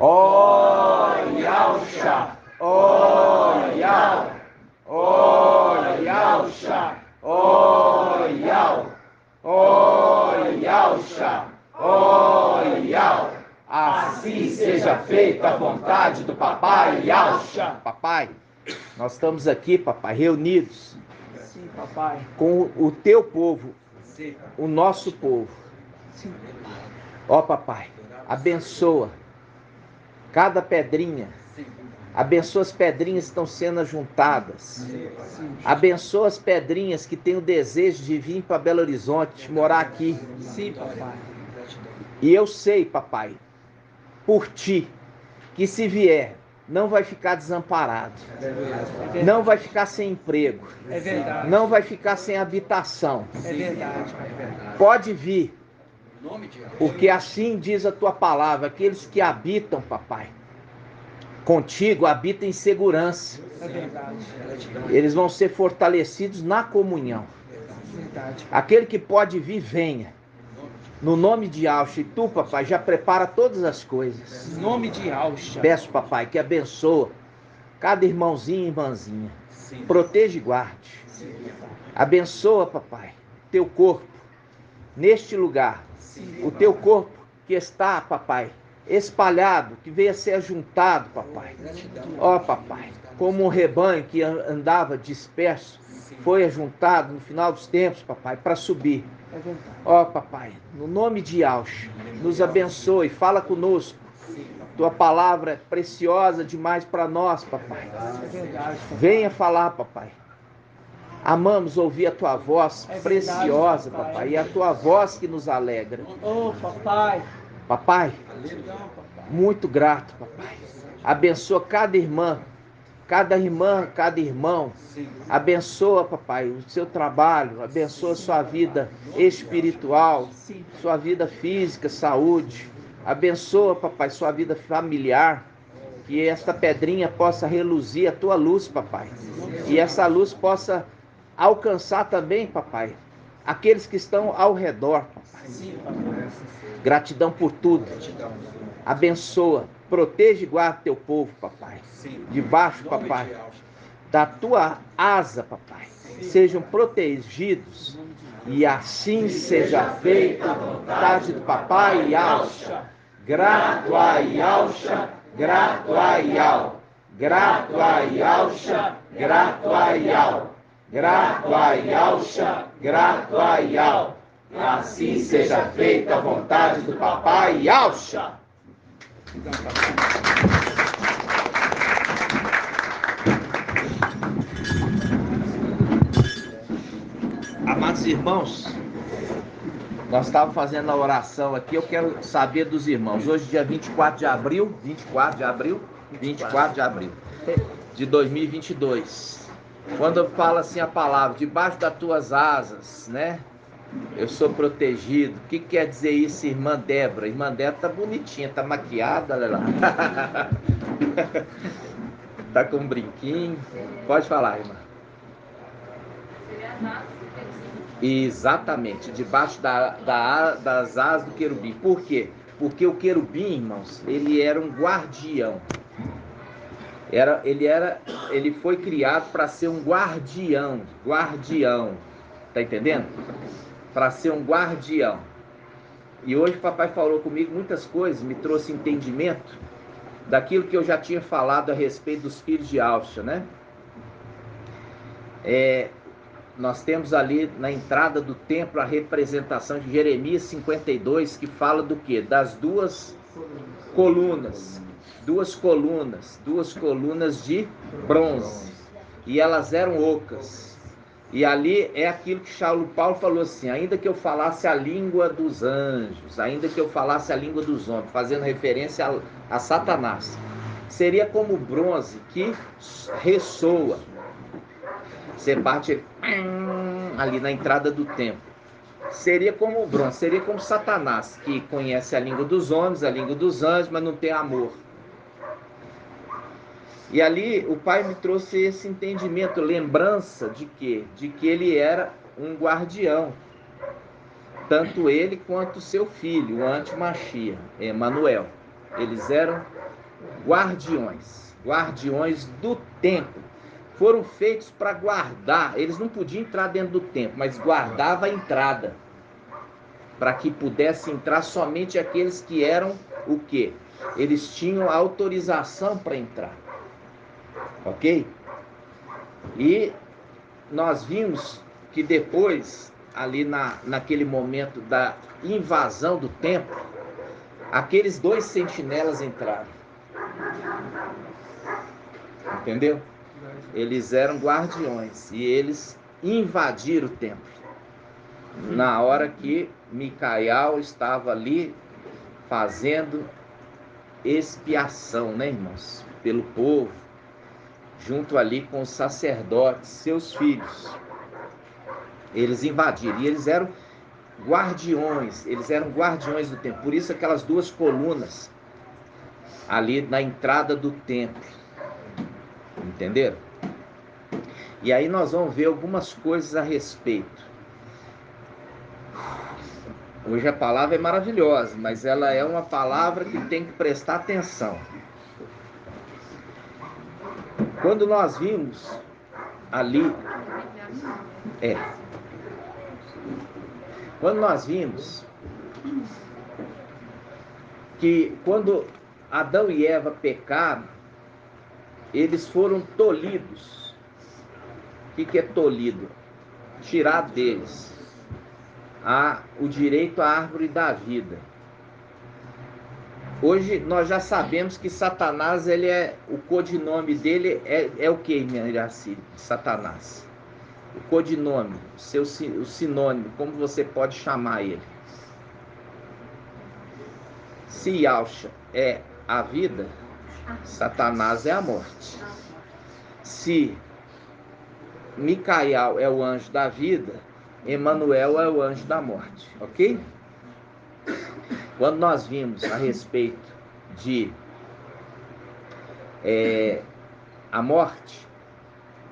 Ó Yalcha, ó Yal, ó Yalcha, ó Yal, ó Yalcha, ó Yal. Assim seja feita a vontade do Papai Yalcha. Papai, nós estamos aqui, papai, reunidos. Sim, papai. Com o teu povo, Sim. O nosso povo. Sim, papai. Ó papai, abençoa cada pedrinha. Sim. Abençoa as pedrinhas que estão sendo juntadas. Sim. Abençoa as pedrinhas que têm o desejo de vir para Belo Horizonte, morar aqui. Sim, papai. E eu sei, papai, por ti, que se vier, não vai ficar desamparado. É verdade. Não vai ficar sem emprego. É verdade. Não vai ficar sem habitação. É verdade, papai. Pode vir, porque assim diz a tua palavra, aqueles que habitam, papai, contigo habitam em segurança. É verdade. Eles vão ser fortalecidos na comunhão. Verdade. Aquele que pode vir, venha. No nome de Yalcha. E tu, papai, já prepara todas as coisas. Em nome de Yalcha. Peço, papai, que abençoa cada irmãozinho e irmãzinha. Proteja e guarde. Abençoa, papai, teu corpo neste lugar. O teu corpo que está, papai, espalhado, que veio a ser ajuntado, papai. Ó, papai, como um rebanho que andava disperso, foi ajuntado no final dos tempos, papai, para subir. Ó, papai, no nome de Yalcha, nos abençoe, fala conosco. Tua palavra é preciosa demais para nós, papai. Venha falar, papai. Amamos ouvir a tua voz preciosa, papai, e a tua voz que nos alegra. Oh, papai. Papai, muito grato, papai. Abençoa cada irmã, cada irmão. Abençoa, papai, o seu trabalho, abençoa sua vida espiritual, sua vida física, saúde. Abençoa, papai, sua vida familiar. Que esta pedrinha possa reluzir a tua luz, papai. E essa luz possa alcançar também, papai, aqueles que estão ao redor, papai. Gratidão por tudo. Abençoa, proteja e guarda teu povo, papai. Debaixo, papai, da tua asa, papai. Sejam protegidos. E assim seja feita a vontade do Papai Yalcha. Grato a Yalcha, grato a Yal. Grato a Yalcha, grato a Yal. Grato a Yalcha, grato a Yal. Assim seja feita a vontade do Papai Yalcha. Amados irmãos, nós estávamos fazendo a oração aqui, eu quero saber dos irmãos. Hoje, dia 24 de abril de 2022. Quando eu falo assim a palavra, debaixo das tuas asas, né? Eu sou protegido. O que quer dizer isso, irmã Débora? Irmã Débora tá bonitinha, tá maquiada, olha lá. Tá com um brinquinho. Pode falar, irmã. Exatamente, debaixo das asas do querubim. Por quê? Porque o querubim, irmãos, ele era um guardião. Ele foi criado para ser um guardião. Tá entendendo? Para ser um guardião. E hoje o papai falou comigo muitas coisas, me trouxe entendimento daquilo que eu já tinha falado a respeito dos filhos de Yalcha, né? Nós temos ali na entrada do templo a representação de Jeremias 52, que fala do quê? Das duas colunas de bronze, e elas eram ocas. E ali é aquilo que Paulo falou assim: ainda que eu falasse a língua dos anjos, ainda que eu falasse a língua dos homens, fazendo referência a Satanás, seria como bronze que ressoa. Você bate ali na entrada do templo. Seria como o bronze, seria como Satanás, que conhece a língua dos homens, a língua dos anjos, mas não tem amor. E ali o pai me trouxe esse entendimento, lembrança de quê? De que ele era um guardião. Tanto ele quanto seu filho, o anti-Machia, Emanuel. Eles eram guardiões do templo. Foram feitos para guardar. Eles não podiam entrar dentro do templo, mas guardava a entrada, para que pudesse entrar somente aqueles que eram o quê? Eles tinham autorização para entrar. Ok? E nós vimos que depois, ali naquele momento da invasão do templo, aqueles 2 sentinelas entraram. Entendeu? Eles eram guardiões e eles invadiram o templo. Na hora que Micael estava ali fazendo expiação, né, irmãos? Pelo povo, junto ali com os sacerdotes, seus filhos. Eles invadiram e eles eram guardiões do templo. Por isso aquelas 2 colunas ali na entrada do templo. Entenderam? E aí nós vamos ver algumas coisas a respeito. Hoje a palavra é maravilhosa, mas ela é uma palavra que tem que prestar atenção. Quando nós vimos ali, quando nós vimos que quando Adão e Eva pecaram, eles foram tolhidos. O que é tolhido? Tirado deles o direito à árvore da vida. Hoje nós já sabemos que Satanás, o codinome dele é o que, minha Iraci? Satanás. O codinome, o sinônimo, como você pode chamar ele? Se Yahshua é a vida, Satanás é a morte. Se Micael é o anjo da vida, Emanuel é o anjo da morte, ok? Quando nós vimos a respeito de a morte,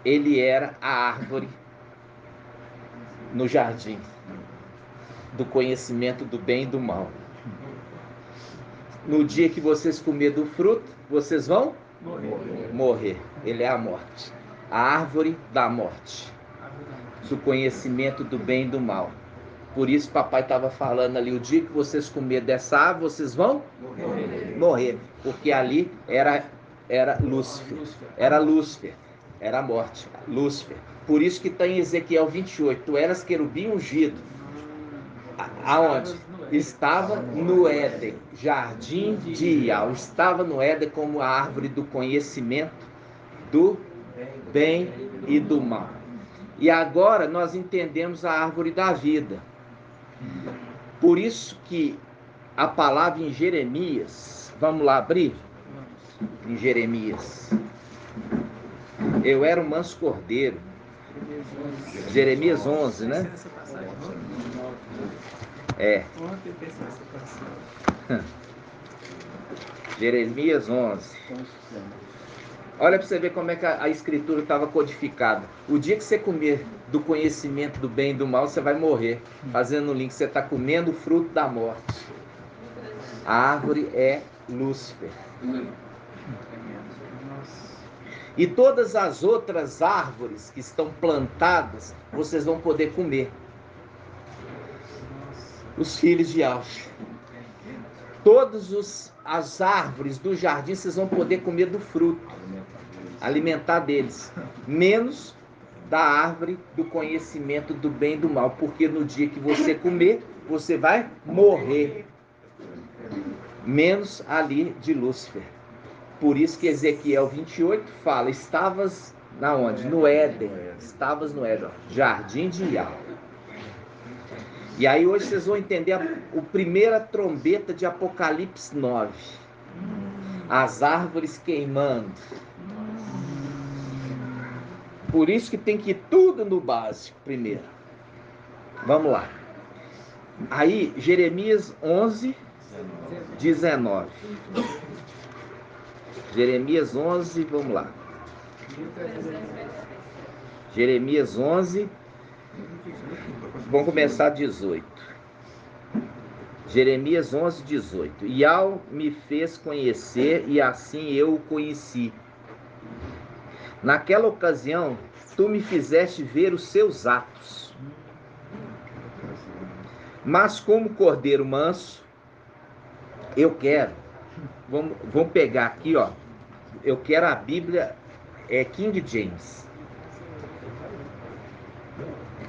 ele era a árvore no jardim do conhecimento do bem e do mal. No dia que vocês comerem do fruto, vocês vão morrer. Ele é a morte, a árvore da morte, do conhecimento do bem e do mal. Por isso papai estava falando ali, o dia que vocês comerem dessa árvore, vocês vão morrer. Porque ali era Lúcifer, era a morte, Lúcifer. Por isso que está em Ezequiel 28, tu eras querubim ungido. Aonde? Estava no Éden, jardim de Ial. Estava no Éden como a árvore do conhecimento do bem e do mal. E agora nós entendemos a árvore da vida. Por isso que a palavra em Jeremias, vamos lá abrir? Em Jeremias. Eu era um manso cordeiro. Jeremias 11, né? Jeremias 11. Olha para você ver como é que a escritura estava codificada. O dia que você comer do conhecimento do bem e do mal, você vai morrer. Fazendo o link, você está comendo o fruto da morte. A árvore é Lúcifer. E todas as outras árvores que estão plantadas, vocês vão poder comer. Os filhos de Yahshua. Todas as árvores do jardim, vocês vão poder comer do fruto, alimentar deles, menos da árvore do conhecimento do bem e do mal, porque no dia que você comer, você vai morrer, menos ali de Lúcifer. Por isso que Ezequiel 28 fala, estavas na onde? No Éden, estavas no Éden, jardim de Ial. E aí hoje vocês vão entender a primeira trombeta de Apocalipse 9. As árvores queimando. Por isso que tem que ir tudo no básico primeiro. Vamos lá. Aí, Jeremias 11, 19. Jeremias 11, vamos lá. Jeremias 11, vamos começar 18. Jeremias 11, 18. Iau me fez conhecer e assim eu o conheci. Naquela ocasião, tu me fizeste ver os seus atos. Mas como cordeiro manso, eu quero. Vamos pegar aqui, ó. Eu quero a Bíblia King James.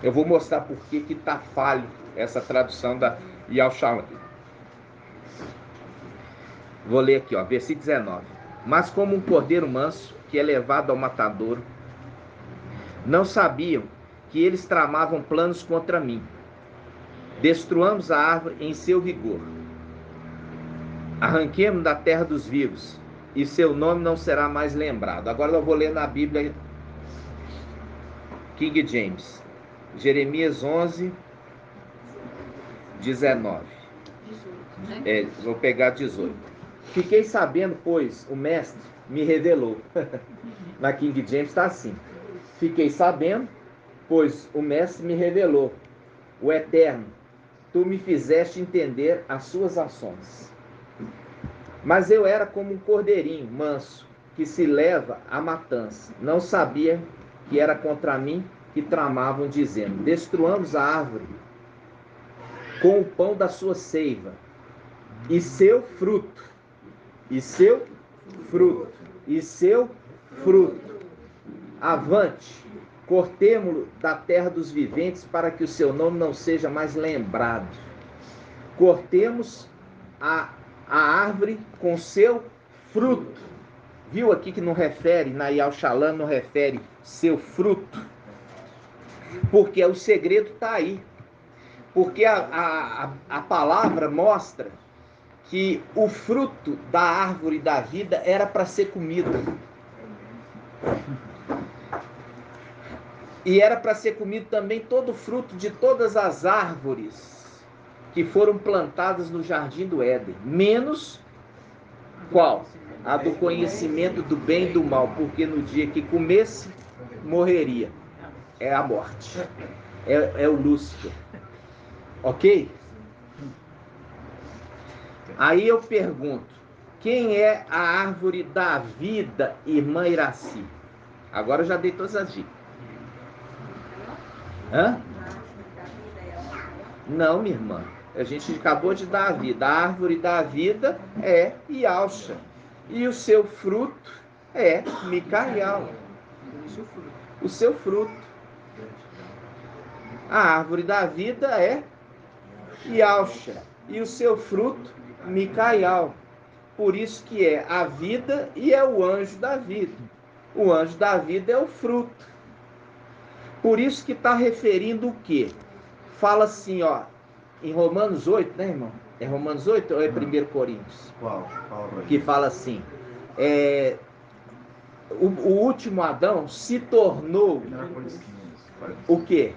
Eu vou mostrar por que está falho essa tradução da Iau Shalom. Vou ler aqui, ó, versículo 19. Mas como um cordeiro manso que é levado ao matadouro, não sabiam que eles tramavam planos contra mim. Destruamos a árvore em seu vigor. Arranquemos da terra dos vivos, e seu nome não será mais lembrado. Agora eu vou ler na Bíblia King James. Jeremias 11, 19. Vou pegar 18. Fiquei sabendo, pois o mestre me revelou. Na King James está assim. Fiquei sabendo, pois o mestre me revelou. O Eterno, tu me fizeste entender as suas ações. Mas eu era como um cordeirinho manso, que se leva à matança. Não sabia que era contra mim que tramavam, dizendo: destruamos a árvore com o pão da sua seiva, e seu fruto, e seu fruto, e seu fruto. Avante, cortemo-lo da terra dos viventes, para que o seu nome não seja mais lembrado. Cortemos a árvore com seu fruto. Viu aqui que não refere, na Iau Shalom não refere seu fruto? Porque o segredo está aí. Porque a palavra mostra que o fruto da árvore da vida era para ser comido. E era para ser comido também todo o fruto de todas as árvores que foram plantadas no jardim do Éden. Menos qual? A do conhecimento do bem e do mal. Porque no dia que comesse, morreria. É a morte. É o Lúcifer. Ok? Aí eu pergunto, quem é a árvore da vida, irmã Iraci? Agora eu já dei todas as dicas. Hã? Não, minha irmã. A gente acabou de dar a vida. A árvore da vida é Iauxa. E o seu fruto é Micaial. O seu fruto. A árvore da vida é Iauxa. E o seu fruto, Micaial. Por isso que é a vida e é o anjo da vida. O anjo da vida é o fruto. Por isso que está referindo o quê? Fala assim, ó, em Romanos 8, né, irmão? É Romanos 8 ou é 1 Coríntios? Qual? Que fala assim, o último Adão se tornou o quê?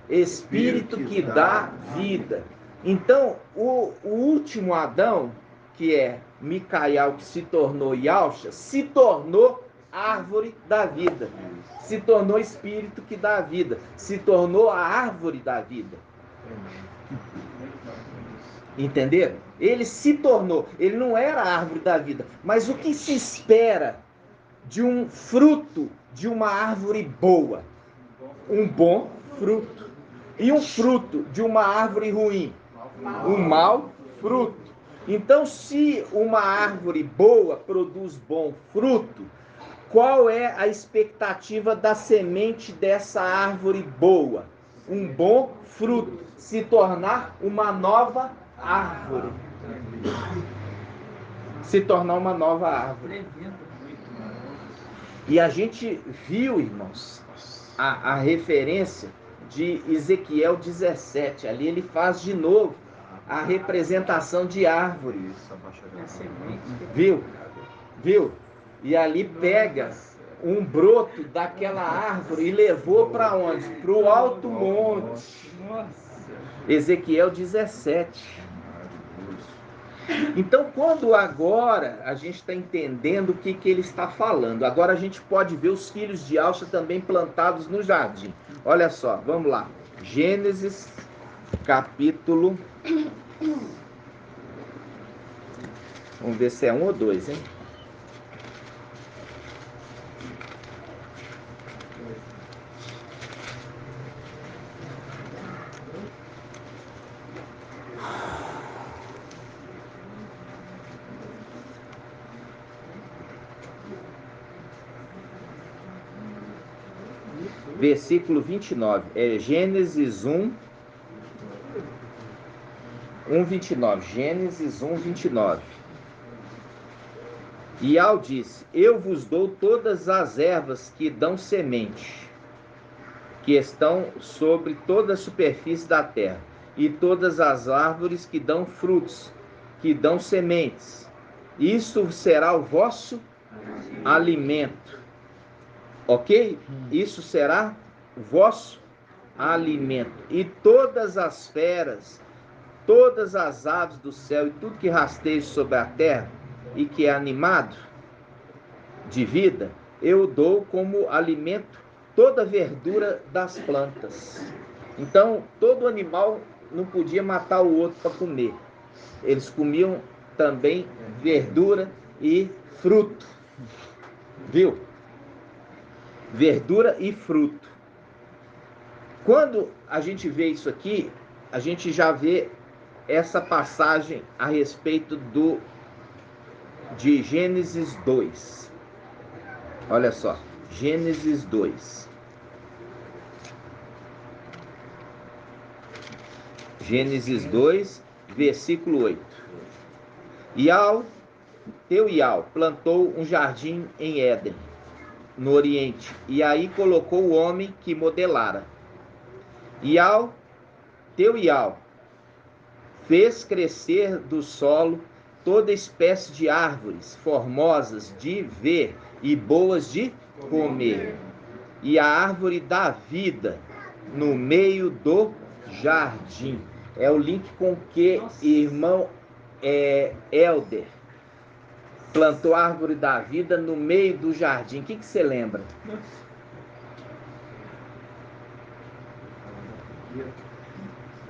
Espírito que dá vida. Então, o último Adão, que é Micaial, que se tornou Iauxa, se tornou árvore da vida. Se tornou espírito que dá vida. Se tornou a árvore da vida. Entenderam? Ele se tornou. Ele não era a árvore da vida. Mas o que se espera de um fruto de uma árvore boa? Um bom fruto. E um fruto de uma árvore ruim? Um mau fruto. Então, se uma árvore boa produz bom fruto, qual é a expectativa da semente dessa árvore boa? Um bom fruto, se tornar uma nova árvore. Se tornar uma nova árvore. E a gente viu, irmãos, a referência de Ezequiel 17. Ali ele faz de novo a representação de árvore. Viu? Viu? E ali pega um broto daquela árvore e levou para onde? Para o alto monte. Ezequiel 17. Então, quando agora a gente está entendendo o que ele está falando, agora a gente pode ver os filhos de Iauxa também plantados no jardim. Olha só, vamos lá. Gênesis, capítulo Vamos ver se é 1 ou 2, hein? Versículo 29. É Gênesis 1:29. Gênesis 1:29. E Ao disse: Eu vos dou todas as ervas que dão semente, que estão sobre toda a superfície da terra, e todas as árvores que dão frutos, que dão sementes. Isso será o vosso alimento. Ok? Isso será o vosso alimento. E todas as feras, todas as aves do céu e tudo que rasteja sobre a terra e que é animado de vida, eu dou como alimento toda a verdura das plantas. Então, todo animal não podia matar o outro para comer. Eles comiam também verdura e fruto. Viu? Verdura e fruto. Quando a gente vê isso aqui, a gente já vê essa passagem a respeito de Gênesis 2. Olha só, Gênesis 2. Gênesis 2, versículo 8. Ial plantou um jardim em Éden, no Oriente, e aí colocou o homem que modelara. Ial fez crescer do solo toda espécie de árvores formosas de ver e boas de comer, e a árvore da vida no meio do jardim. É o link com que irmão Helder plantou a árvore da vida no meio do jardim. O que você lembra?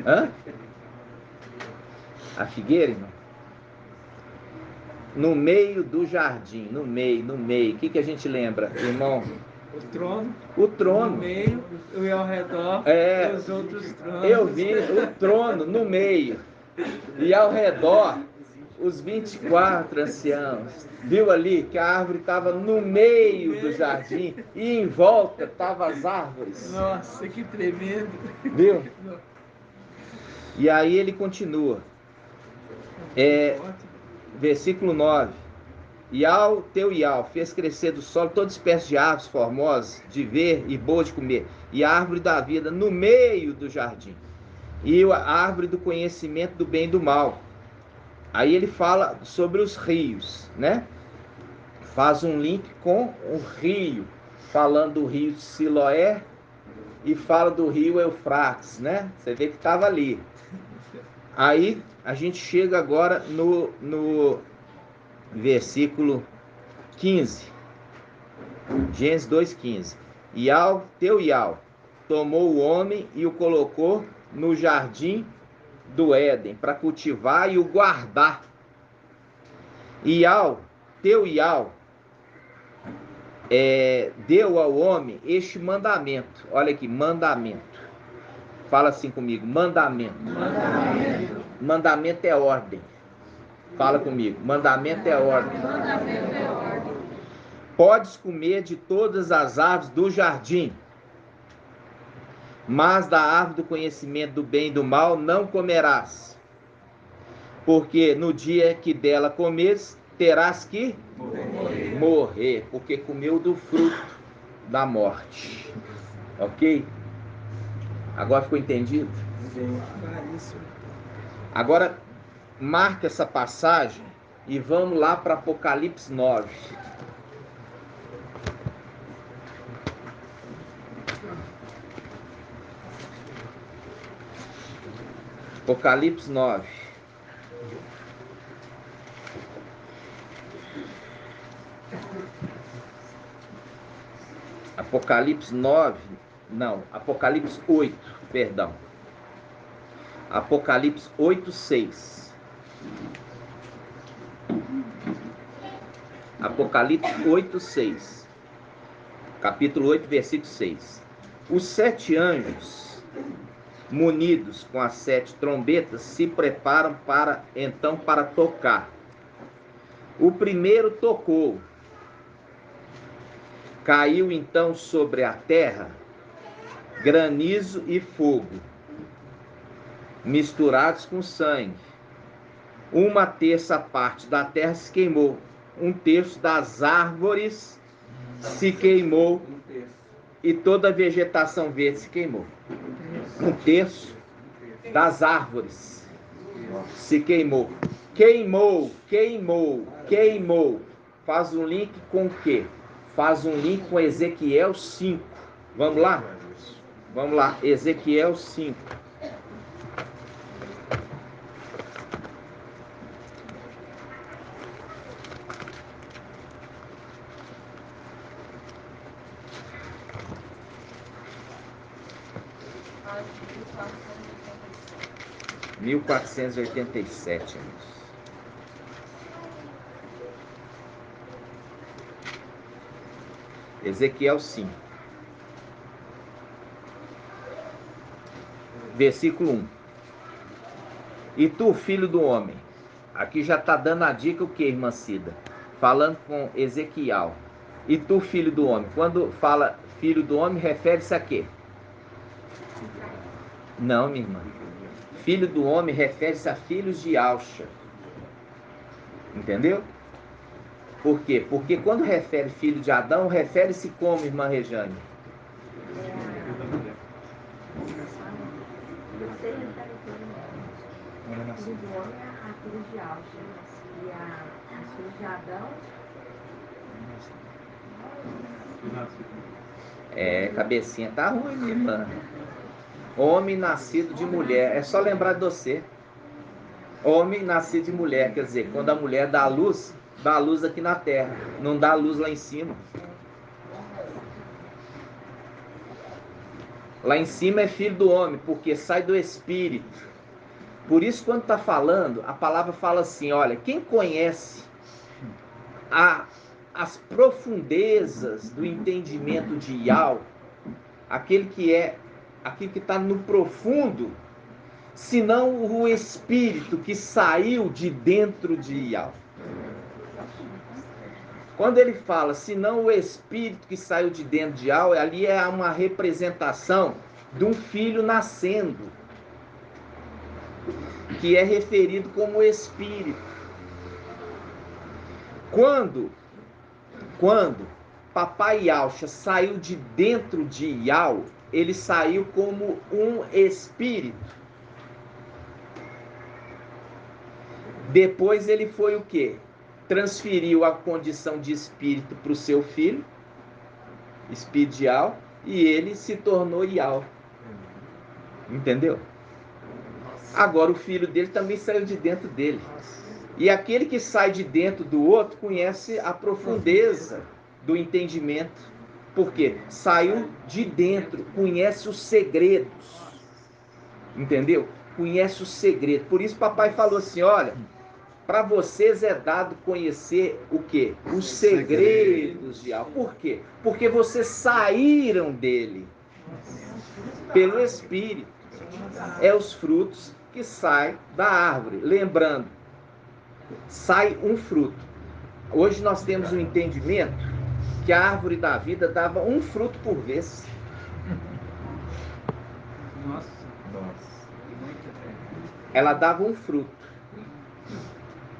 Hã? A figueira, irmão? No meio do jardim, no meio. O que a gente lembra, irmão? O trono. O trono. No meio e ao redor os outros tronos. Eu vi o trono no meio e ao redor os 24 anciãos. Viu ali que a árvore estava no meio do jardim e em volta estavam as árvores. Nossa, que tremendo. Viu? E aí ele continua. Versículo 9. Ial fez crescer do solo toda espécie de árvores formosas de ver e boas de comer, e a árvore da vida no meio do jardim, e a árvore do conhecimento do bem e do mal. Aí ele fala sobre os rios, né? Faz um link com o rio, falando do rio Siloé e fala do rio Eufrates, né? Você vê que estava ali. Aí a gente chega agora no versículo 15. Gênesis 2:15. Ial tomou o homem e o colocou no jardim do Éden para cultivar e o guardar. Ial deu ao homem este mandamento. Olha aqui, mandamento. Fala assim comigo, mandamento. Mandamento é ordem. Fala comigo, mandamento é ordem. Podes comer de todas as árvores do jardim, mas da árvore do conhecimento do bem e do mal não comerás, porque no dia que dela comeres, terás que morrer, porque comeu do fruto da morte. Ok? Agora ficou entendido? Agora marca essa passagem e vamos lá para Apocalipse 9. Apocalipse 9. Apocalipse 9, não, Apocalipse 8, perdão. Apocalipse 8:6. Apocalipse 8, 6. Capítulo 8, versículo 6. Os 7 anjos, munidos com as 7 trombetas, se preparam para tocar. O primeiro tocou. Caiu então sobre a terra granizo e fogo, misturados com sangue. 1/3 parte da terra se queimou. 1/3 das árvores se queimou. E toda a vegetação verde se queimou. 1/3 das árvores se queimou. Queimou. Faz um link com o quê? Faz um link com Ezequiel 5. Vamos lá? Vamos lá. Ezequiel 5. (1487). 1487, amigos. Ezequiel 5. Versículo 1. E tu, filho do homem. Aqui já está dando a dica o que, irmã Cida? Falando com Ezequiel. E tu, filho do homem. Quando fala filho do homem, refere-se a quê? Não, minha irmã. Filho do homem refere-se a filhos de Alcha. Entendeu? Por quê? Porque quando refere filho de Adão, refere-se como, irmã Rejane? Filho do homem é a filho de Alcha. E a filho de Adão. Cabecinha tá ruim, minha irmã. Homem nascido de mulher. É só lembrar de você. Homem nascido de mulher. Quer dizer, quando a mulher dá luz aqui na terra. Não dá luz lá em cima. Lá em cima é filho do homem, porque sai do espírito. Por isso, quando está falando, a palavra fala assim, olha, quem conhece as profundezas do entendimento de Yahweh, aquele que está no profundo, senão o espírito que saiu de dentro de Yahweh. Quando ele fala, senão o espírito que saiu de dentro de Yahweh, ali é uma representação de um filho nascendo, que é referido como espírito. Quando Papai Yalcha saiu de dentro de Yahweh, ele saiu como um espírito. Depois ele foi o quê? Transferiu a condição de espírito para o seu filho, espírito de Yahweh, e ele se tornou Yahweh. Entendeu? Agora o filho dele também saiu de dentro dele. E aquele que sai de dentro do outro conhece a profundeza do entendimento. Por quê? Saiu de dentro, conhece os segredos. Entendeu? Conhece os segredos. Por isso papai falou assim, olha, para vocês é dado conhecer o quê? Os segredos de Yahweh. Por quê? Porque vocês saíram dele pelo Espírito. É os frutos que saem da árvore. Lembrando, sai um fruto. Hoje nós temos um entendimento que a árvore da vida dava um fruto por vez. Ela dava um fruto.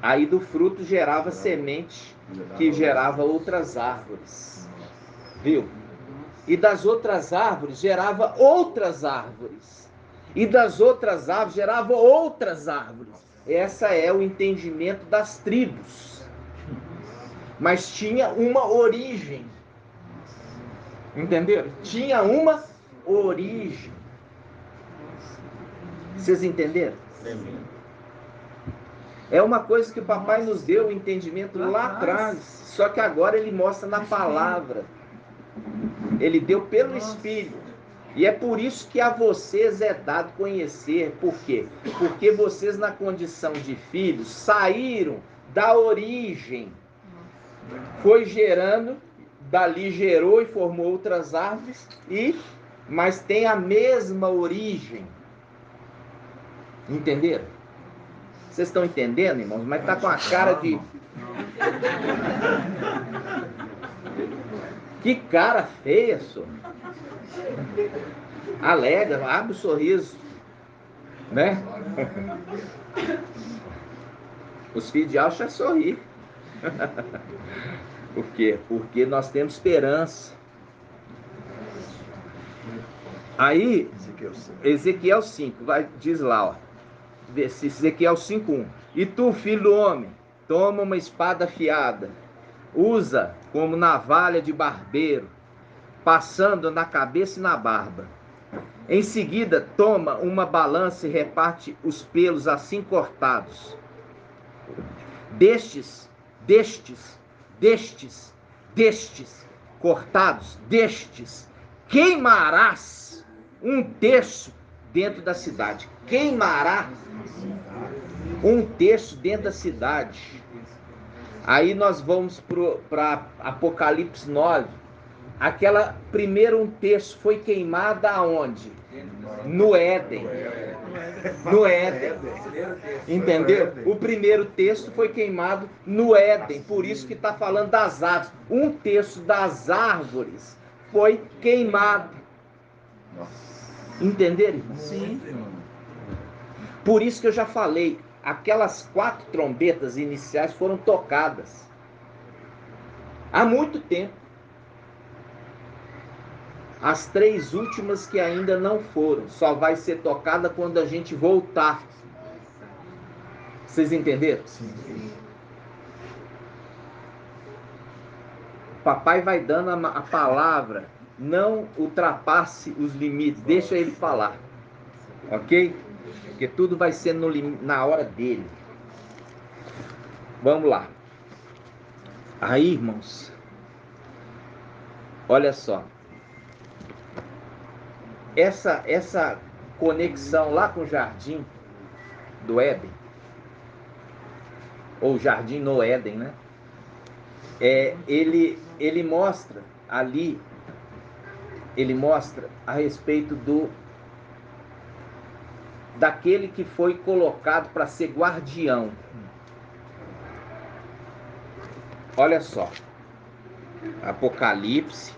Aí do fruto gerava semente, que gerava outras árvores. Viu? E das outras árvores gerava outras árvores. E das outras árvores gerava outras árvores. Essa é o entendimento das tribos. Mas tinha uma origem. Entenderam? Tinha uma origem. Vocês entenderam? É uma coisa que o papai nos deu o entendimento lá atrás. Só que agora ele mostra na palavra. Ele deu pelo Espírito. E é por isso que a vocês é dado conhecer. Por quê? Porque vocês, na condição de filhos, saíram da origem foi gerando, dali gerou e formou outras árvores, mas tem a mesma origem. Entenderam? Vocês estão entendendo, irmãos? Mas tá com a cara de... Que cara feia, senhor. Alega, abre o sorriso. Né? Os filhos de Alcha sorrir. Por quê? Porque nós temos esperança. Aí, Ezequiel 5, diz lá, ó, Ezequiel 5:1. E tu, filho do homem, toma uma espada afiada, usa como navalha de barbeiro, passando na cabeça e na barba. Em seguida, toma uma balança e reparte os pelos assim cortados. Destes cortados, queimarás um terço dentro da cidade. Queimará um terço dentro da cidade. Aí nós vamos para Apocalipse 9. Aquela primeiro um terço foi queimada aonde? No Éden. No Éden. Entendeu? O primeiro texto foi queimado no Éden. Por isso que está falando das árvores. Um terço das árvores foi queimado. Entenderam, irmão? Sim. Por isso que eu já falei, aquelas 4 trombetas iniciais foram tocadas há muito tempo. As 3 últimas que ainda não foram, só vai ser tocada quando a gente voltar. Vocês entenderam? Sim. Papai vai dando a palavra, não ultrapasse os limites, deixa ele falar. Ok? Porque tudo vai ser na hora dele. Vamos lá. Aí, irmãos, olha só. Essa conexão lá com o jardim do Éden, ou jardim no Éden, né? Ele mostra ali, ele mostra a respeito daquele que foi colocado para ser guardião. Olha só, Apocalipse,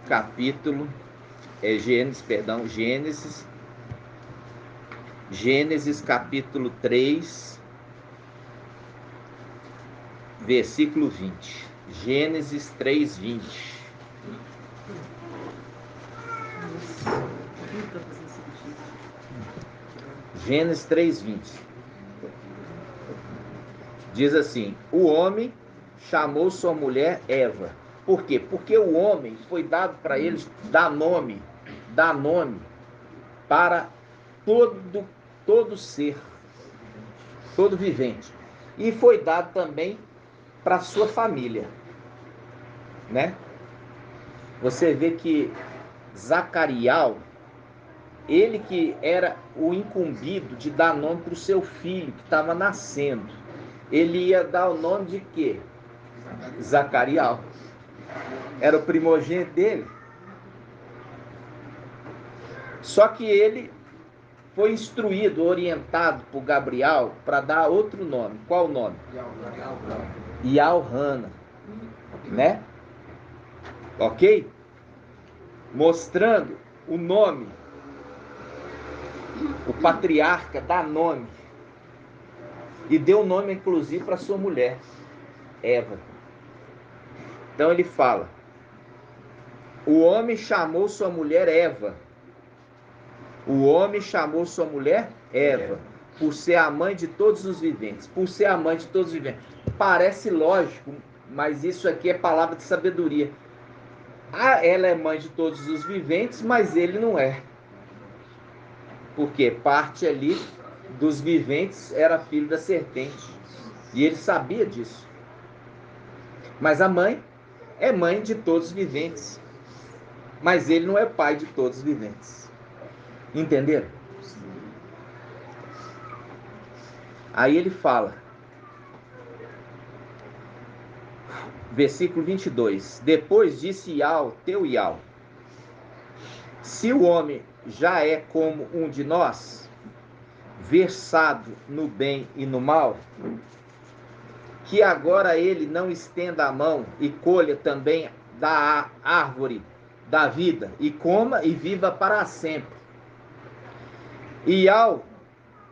Gênesis capítulo 3, versículo 20. Gênesis 3, 20. Gênesis 3, 20. Diz assim: o homem chamou sua mulher Eva. Por quê? Porque o homem foi dado para eles dar nome para todo ser, todo vivente. E foi dado também para sua família, né? Você vê que Zacariel, ele que era o incumbido de dar nome para o seu filho que estava nascendo, ele ia dar o nome de quê? Zacariel. Era o primogênito dele. Só que ele foi instruído, orientado por Gabriel para dar outro nome. Qual o nome? Yaohana, né? Ok? Mostrando o nome. O patriarca dá nome. E deu nome, inclusive, para sua mulher, Eva. Então ele fala: o homem chamou sua mulher Eva. O homem chamou sua mulher Eva, por ser a mãe de todos os viventes. Por ser a mãe de todos os viventes. Parece lógico, mas isso aqui é palavra de sabedoria. Ela é mãe de todos os viventes, mas ele não é. Porque parte ali dos viventes era filho da serpente. E ele sabia disso. Mas a mãe é mãe de todos os viventes. Mas ele não é pai de todos os viventes. Entenderam? Aí ele fala: Versículo 22. Depois disse Ial, teu Ial: se o homem já é como um de nós, versado no bem e no mal, que agora ele não estenda a mão e colha também da árvore da vida, e coma e viva para sempre. Ial,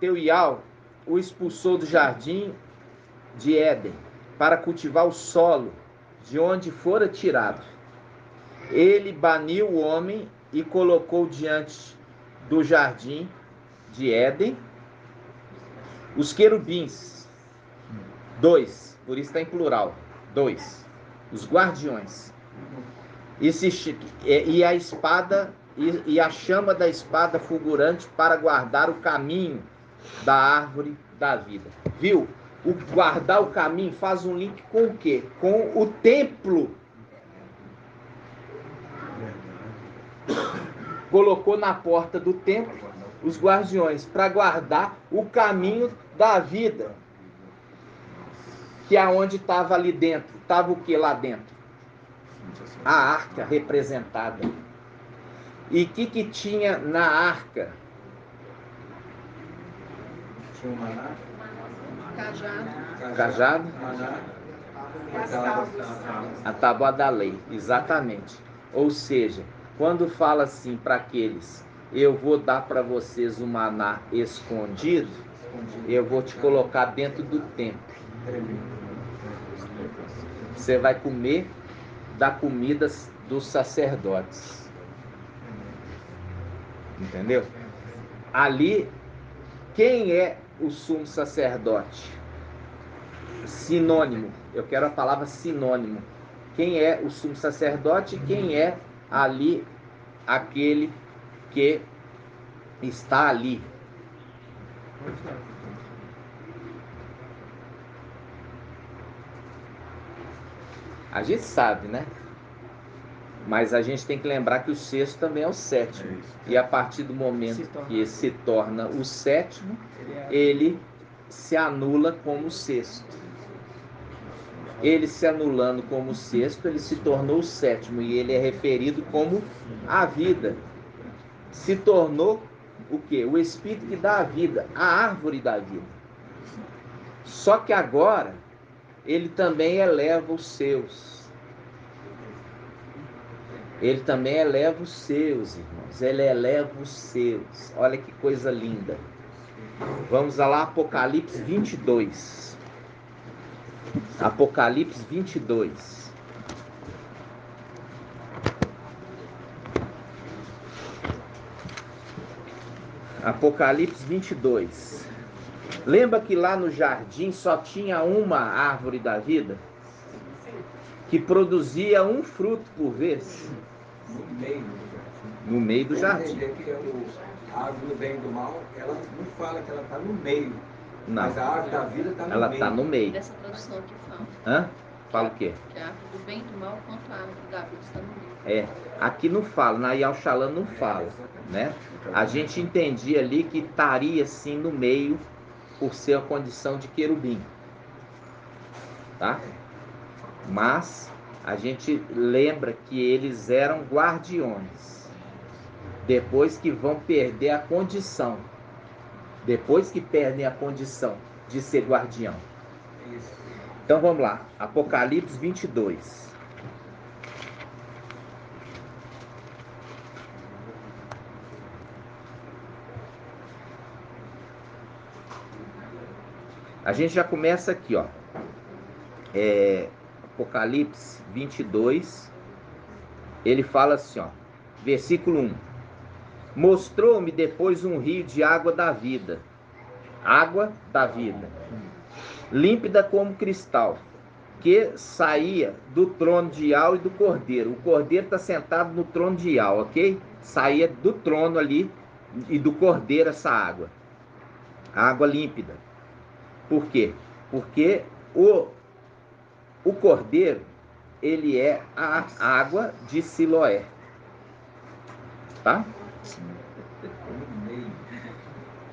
teu Ial, o expulsou do jardim de Éden, para cultivar o solo de onde fora tirado. Ele baniu o homem e colocou diante do jardim de Éden os querubins, 2, por isso está em plural, 2, os guardiões, e a espada e a chama da espada fulgurante para guardar o caminho da árvore da vida. Viu? O guardar o caminho faz um link com o quê? Com o templo. Colocou na porta do templo os guardiões para guardar o caminho da vida. Que é onde estava ali dentro. Estava o que lá dentro? A arca representada. E o que tinha na arca? Tinha um maná. Cajado? A tábua da lei, exatamente. Ou seja, quando fala assim para aqueles, eu vou dar para vocês o maná escondido, eu vou te colocar dentro do templo. Você vai comer da comida dos sacerdotes. Entendeu? Ali, quem é o sumo sacerdote? Sinônimo. Eu quero a palavra sinônimo. Quem é o sumo sacerdote? Quem é ali aquele que está ali? A gente sabe, né? Mas a gente tem que lembrar que o sexto também é o sétimo. E a partir do momento que se torna o sétimo, ele se anula como o sexto. Ele se anulando como o sexto, ele se tornou o sétimo. E ele é referido como a vida. Se tornou o quê? O Espírito que dá a vida, a árvore da vida. Só que agora, ele também eleva os seus. Ele também eleva os seus, irmãos. Ele eleva os seus. Olha que coisa linda. Vamos lá, Apocalipse 22. Apocalipse 22. Apocalipse 22. Lembra que lá no jardim só tinha uma árvore da vida? Que produzia um fruto por vez? No meio do jardim. A árvore do bem e do mal, ela não fala que ela está no meio. Não. Mas a árvore da vida está no meio. Ela está no meio. Dessa tradução aqui fala. Hã? Fala o quê? Que a árvore do bem e do mal, quanto a árvore da vida está no meio. É, aqui não fala, na Yal Shalom não fala, né? A gente entendia ali que estaria sim no meio por ser a condição de querubim, tá? Mas a gente lembra que eles eram guardiões, depois que vão perder a condição, depois que perdem a condição de ser guardião. Então vamos lá, Apocalipse 22. A gente já começa aqui, ó. Apocalipse 22. Ele fala assim, ó. Versículo 1. Mostrou-me depois um rio de água da vida. Água da vida. Límpida como cristal. Que saía do trono de Ial e do Cordeiro. O Cordeiro está sentado no trono de Ial, ok? Saía do trono ali e do Cordeiro essa água. Água límpida. Por quê? Porque o Cordeiro, ele é a água de Siloé. Tá?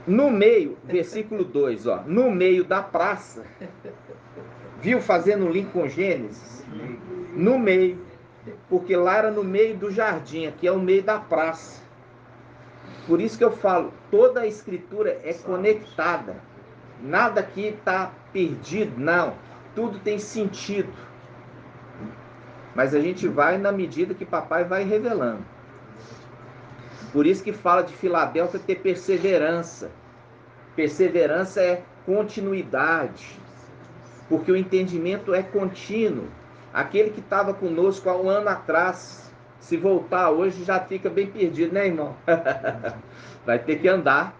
No meio, versículo 2, ó. No meio da praça, Viu, fazendo um link com Gênesis? No meio. Porque lá era no meio do jardim, aqui é o meio da praça. Por isso que eu falo, toda a escritura é conectada. Nada aqui está perdido, não. Tudo tem sentido. Mas a gente vai na medida que papai vai revelando. Por isso que fala de Filadélfia ter perseverança. Perseverança é continuidade. Porque o entendimento é contínuo. Aquele que estava conosco há um ano atrás, se voltar hoje, já fica bem perdido, né, irmão? Vai ter que andar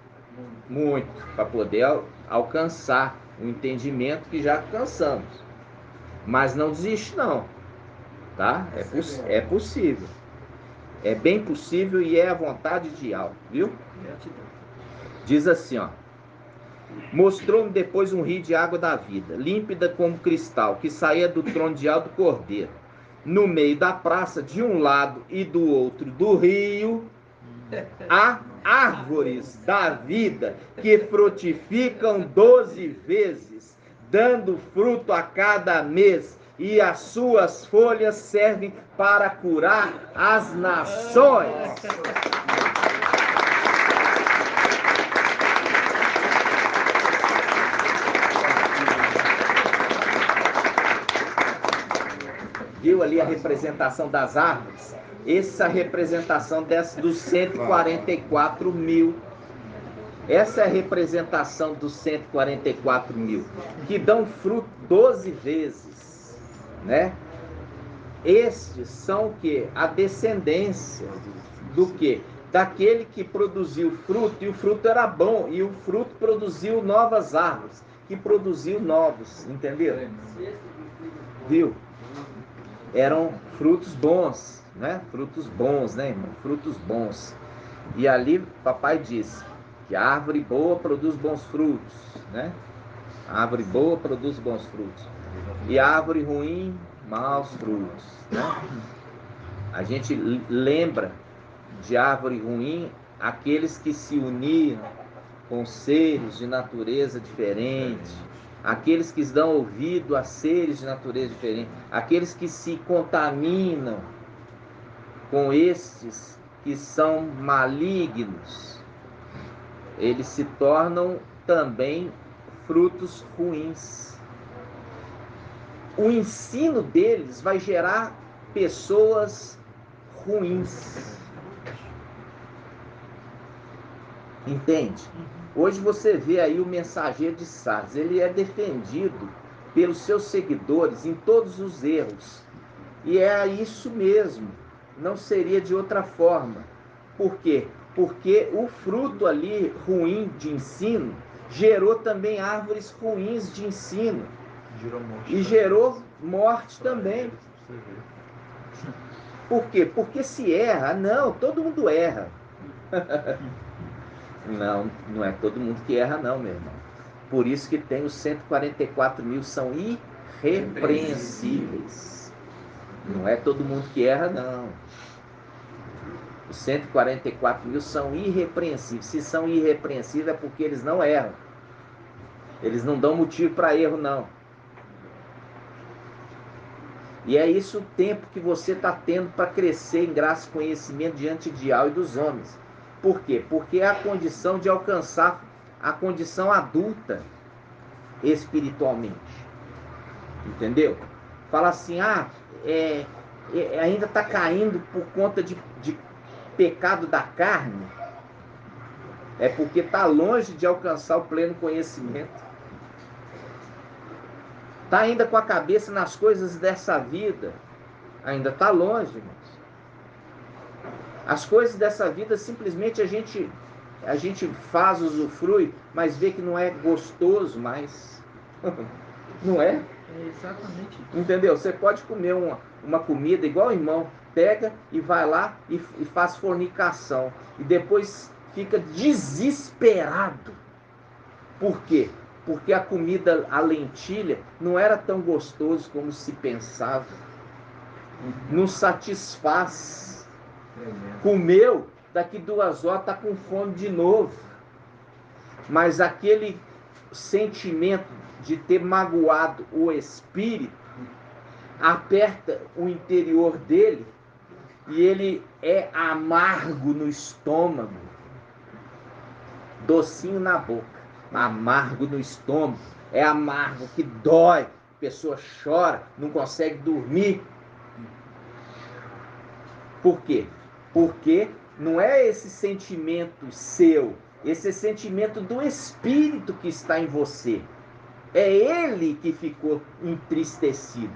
muito para poder alcançar o entendimento que já alcançamos. Mas não desiste, não. Tá? É possível. É bem possível e é a vontade de algo, viu? Diz assim, ó. Mostrou-me depois um rio de água da vida, límpida como cristal, que saía do trono de alto cordeiro. No meio da praça, de um lado e do outro do rio, há árvores da vida que frutificam 12 vezes, dando fruto a cada mês, e as suas folhas servem para curar as nações. Viu ali a representação das árvores? Essa representação dos 144 mil. Essa é a representação dos 144 mil, que dão fruto 12 vezes, né? Estes são o quê? A descendência do quê? Daquele que produziu fruto, e o fruto era bom, e o fruto produziu novas árvores, que produziu novos, entendeu? Viu? Eram frutos bons, né? Frutos bons, né, irmão? Frutos bons. E ali papai disse que a árvore boa produz bons frutos, né? A árvore boa produz bons frutos. E a árvore ruim, maus frutos, né? A gente lembra de árvore ruim aqueles que se uniram com seres de natureza diferente, aqueles que dão ouvido a seres de natureza diferente, aqueles que se contaminam com estes que são malignos, eles se tornam também frutos ruins. O ensino deles vai gerar pessoas ruins. Entende? Hoje você vê aí o mensageiro de Sardes, ele é defendido pelos seus seguidores em todos os erros. E é isso mesmo, não seria de outra forma. Por quê? Porque o fruto ali ruim de ensino gerou também árvores ruins de ensino. E gerou morte também. Por quê? Porque se erra, não, todo mundo erra. Não, não é todo mundo que erra não, meu irmão. Por isso que tem os 144 mil, são irrepreensíveis. Não é todo mundo que erra, não. Os 144 mil são irrepreensíveis. Se são irrepreensíveis é porque eles não erram. Eles não dão motivo para erro, não. E é isso o tempo que você está tendo para crescer em graça e conhecimento diante de Deus e dos homens. Por quê? Porque é a condição de alcançar a condição adulta espiritualmente. Entendeu? Fala assim, ainda está caindo por conta de pecado da carne. É porque está longe de alcançar o pleno conhecimento. Está ainda com a cabeça nas coisas dessa vida. Ainda está longe, irmãos. As coisas dessa vida simplesmente a gente faz, usufrui, mas vê que não é gostoso mais. Não é? É exatamente isso. Entendeu? Você pode comer uma comida igual o irmão, pega e vai lá e faz fornicação. E depois fica desesperado. Por quê? Porque a comida, a lentilha, não era tão gostoso como se pensava. Não satisfaz. Comeu, daqui 2 horas está com fome de novo. Mas aquele sentimento de ter magoado o espírito, aperta o interior dele e ele é amargo no estômago, docinho na boca, amargo no estômago, é amargo que dói, a pessoa chora, não consegue dormir. Por quê? Porque não é esse sentimento seu, esse é sentimento do espírito que está em você. É ele que ficou entristecido.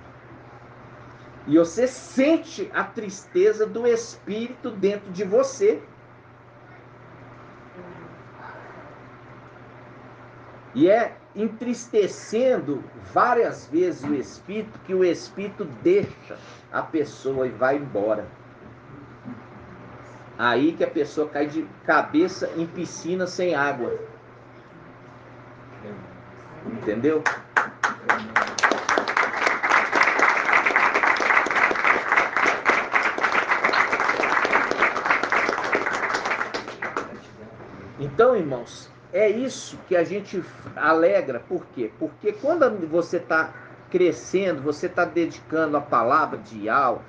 E você sente a tristeza do espírito dentro de você. E é entristecendo várias vezes o espírito que o espírito deixa a pessoa e vai embora. Aí que a pessoa cai de cabeça em piscina sem água. Entendeu? Então, irmãos, é isso que a gente alegra. Por quê? Porque quando você está crescendo, você está dedicando a palavra de Yahweh,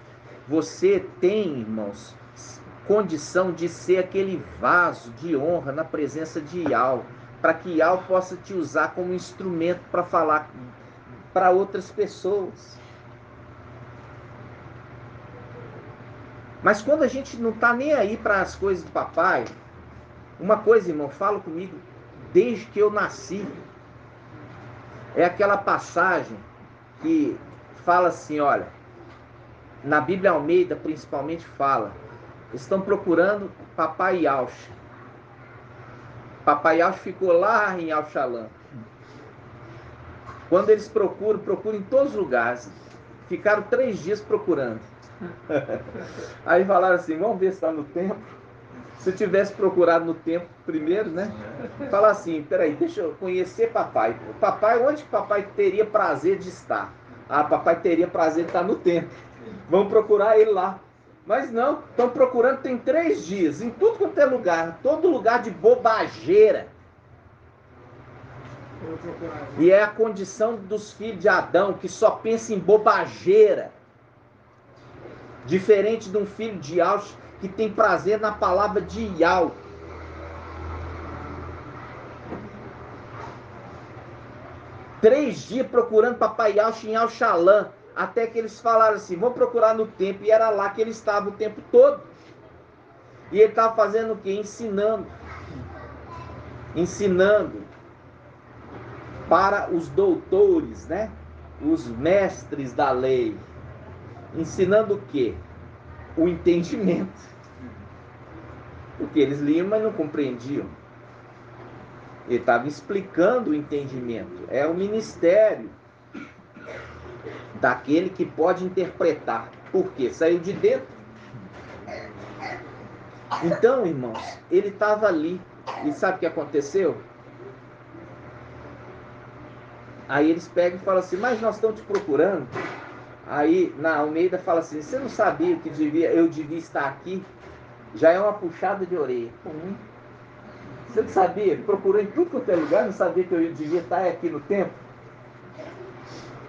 você tem, irmãos, condição de ser aquele vaso de honra na presença de Yahweh, para que Yahweh possa te usar como instrumento para falar para outras pessoas. Mas quando a gente não está nem aí para as coisas do papai, uma coisa, irmão, fala comigo, desde que eu nasci, é aquela passagem que fala assim, olha, na Bíblia Almeida principalmente fala, estão procurando papai Yaush. Papai Yaush ficou lá em Al-Shalom. Quando eles procuram em todos os lugares. Ficaram 3 dias procurando. Aí falaram assim, vamos ver se está no templo. Se eu tivesse procurado no templo primeiro, né? Fala assim, peraí, deixa eu conhecer papai. Papai, onde que papai teria prazer de estar? Ah, papai teria prazer de estar no templo. Vamos procurar ele lá. Mas não, estão procurando tem 3 dias, em tudo quanto é lugar, todo lugar de bobageira. E é a condição dos filhos de Adão, que só pensa em bobageira. Diferente de um filho de Yaush, que tem prazer na palavra de Yahweh. Três dias procurando papai Yaush em Al-Shalom, até que eles falaram assim, vamos procurar no templo, e era lá que ele estava o tempo todo. E ele estava fazendo o quê? Ensinando para os doutores, né? Os mestres da lei. Ensinando o quê? O entendimento. Porque eles liam, mas não compreendiam. Ele estava explicando o entendimento. É o ministério daquele que pode interpretar. Por quê? Saiu de dentro. Então, irmãos, ele estava ali. E sabe o que aconteceu? Aí eles pegam e falam assim, mas nós estamos te procurando. Aí na Almeida fala assim, você não sabia que eu devia estar aqui? Já é uma puxada de orelha. Você não sabia? Procurou em tudo quanto é lugar, não sabia que eu devia estar aqui no templo?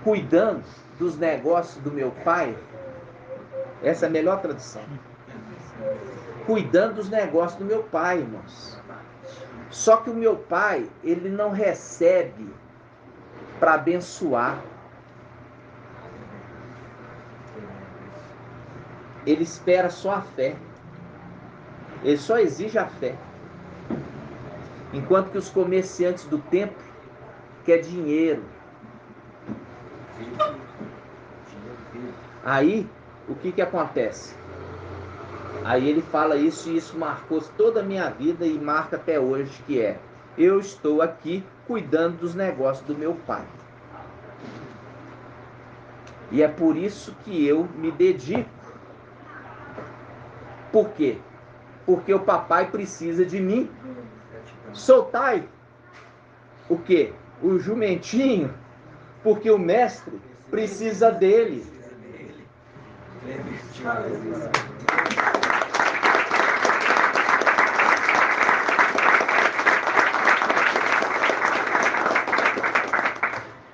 Cuidando dos negócios do meu pai. Essa é a melhor tradução. Cuidando dos negócios do meu pai, irmãos. Só que o meu pai, ele não recebe para abençoar. Ele espera só a fé. Ele só exige a fé. Enquanto que os comerciantes do templo querem dinheiro. Aí, o que acontece? Aí ele fala isso e isso marcou toda a minha vida e marca até hoje, que é, eu estou aqui cuidando dos negócios do meu pai. E é por isso que eu me dedico. Por quê? Porque o papai precisa de mim. Soltai o quê? O jumentinho, porque o mestre precisa dele.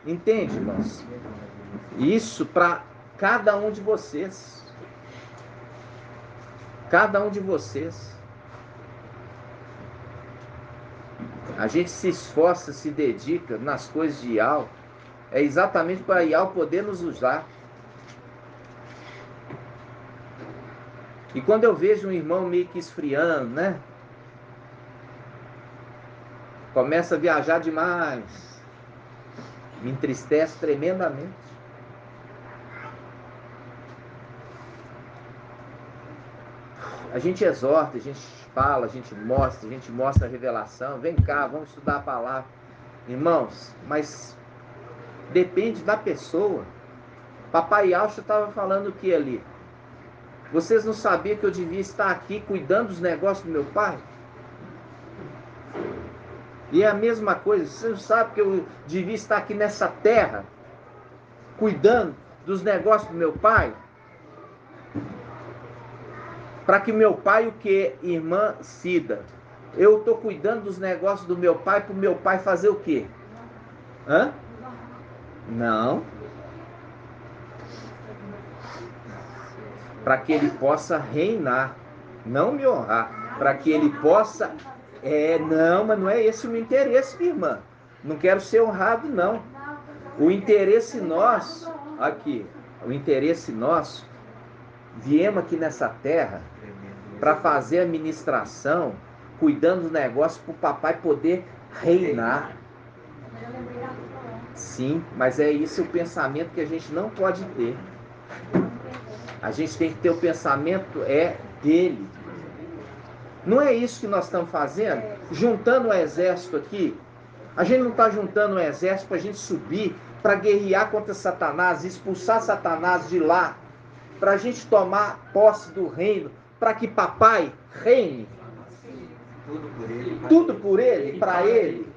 Entende, irmãos? Isso para cada um de vocês. Cada um de vocês. A gente se esforça, se dedica nas coisas de Ial. É exatamente para Ial poder nos usar. E quando eu vejo um irmão meio que esfriando, né? Começa a viajar demais. Me entristece tremendamente. A gente exorta, a gente fala, a gente mostra a revelação. Vem cá, vamos estudar a palavra. Irmãos, mas depende da pessoa. Papai Alcho estava falando o que ali? Vocês não sabiam que eu devia estar aqui cuidando dos negócios do meu pai? E é a mesma coisa, vocês não sabem que eu devia estar aqui nessa terra cuidando dos negócios do meu pai? Para que meu pai, o que? Irmã Cida, eu estou cuidando dos negócios do meu pai para o meu pai fazer o quê? Hã? Não. Para que ele possa reinar, não me honrar, para que ele possa... não, mas não é esse o meu interesse, minha irmã. Não quero ser honrado, não. O interesse nosso, aqui, o interesse nosso, viemos aqui nessa terra para fazer a administração, cuidando dos negócios para o papai poder reinar. Sim, mas é esse o pensamento que a gente não pode ter. A gente tem que ter o pensamento dele. Não é isso que nós estamos fazendo? Juntando o exército aqui. A gente não está juntando o exército para a gente subir, para guerrear contra Satanás, expulsar Satanás de lá, para a gente tomar posse do reino, para que papai reine. Tudo por ele, para ele.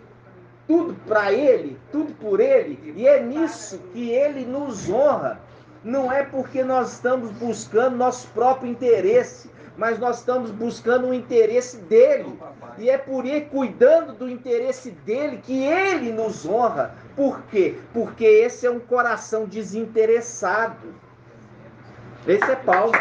Tudo para ele, tudo por ele. E é nisso que ele nos honra. Não é porque nós estamos buscando nosso próprio interesse, mas nós estamos buscando o interesse dele. E é por ele, cuidando do interesse dele, que ele nos honra. Por quê? Porque esse é um coração desinteressado. Esse é Paulo.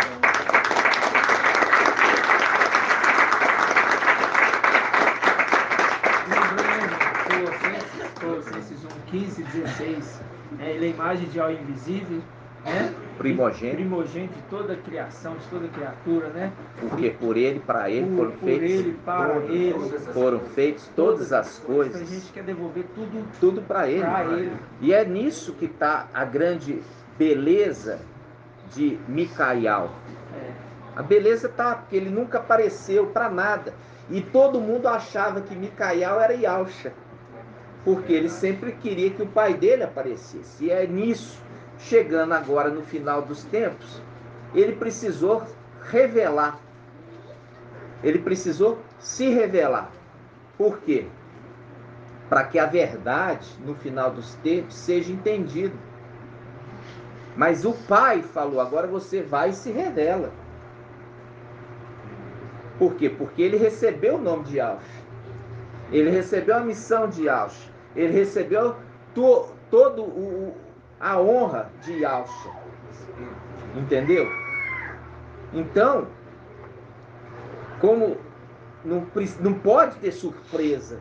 Colossenses 1:15, 16. Ele é a imagem de algo invisível, né? Primogênito de toda a criação, de toda criatura, né? Porque por ele, para ele, foram feitos. Por ele, para ele. Foram feitas todas as coisas. A gente quer devolver tudo para ele. E é nisso que está a grande beleza de Micael. A beleza está, porque ele nunca apareceu para nada. E todo mundo achava que Micael era Yalcha, porque ele sempre queria que o pai dele aparecesse. E é nisso, chegando agora no final dos tempos, ele precisou revelar. Ele precisou se revelar. Por quê? Para que a verdade, no final dos tempos, seja entendida. Mas o pai falou, agora você vai e se revela. Por quê? Porque ele recebeu o nome de Yalcha. Ele recebeu a missão de Yalcha. Ele recebeu a honra de Yalcha. Entendeu? Então, como não pode ter surpresa.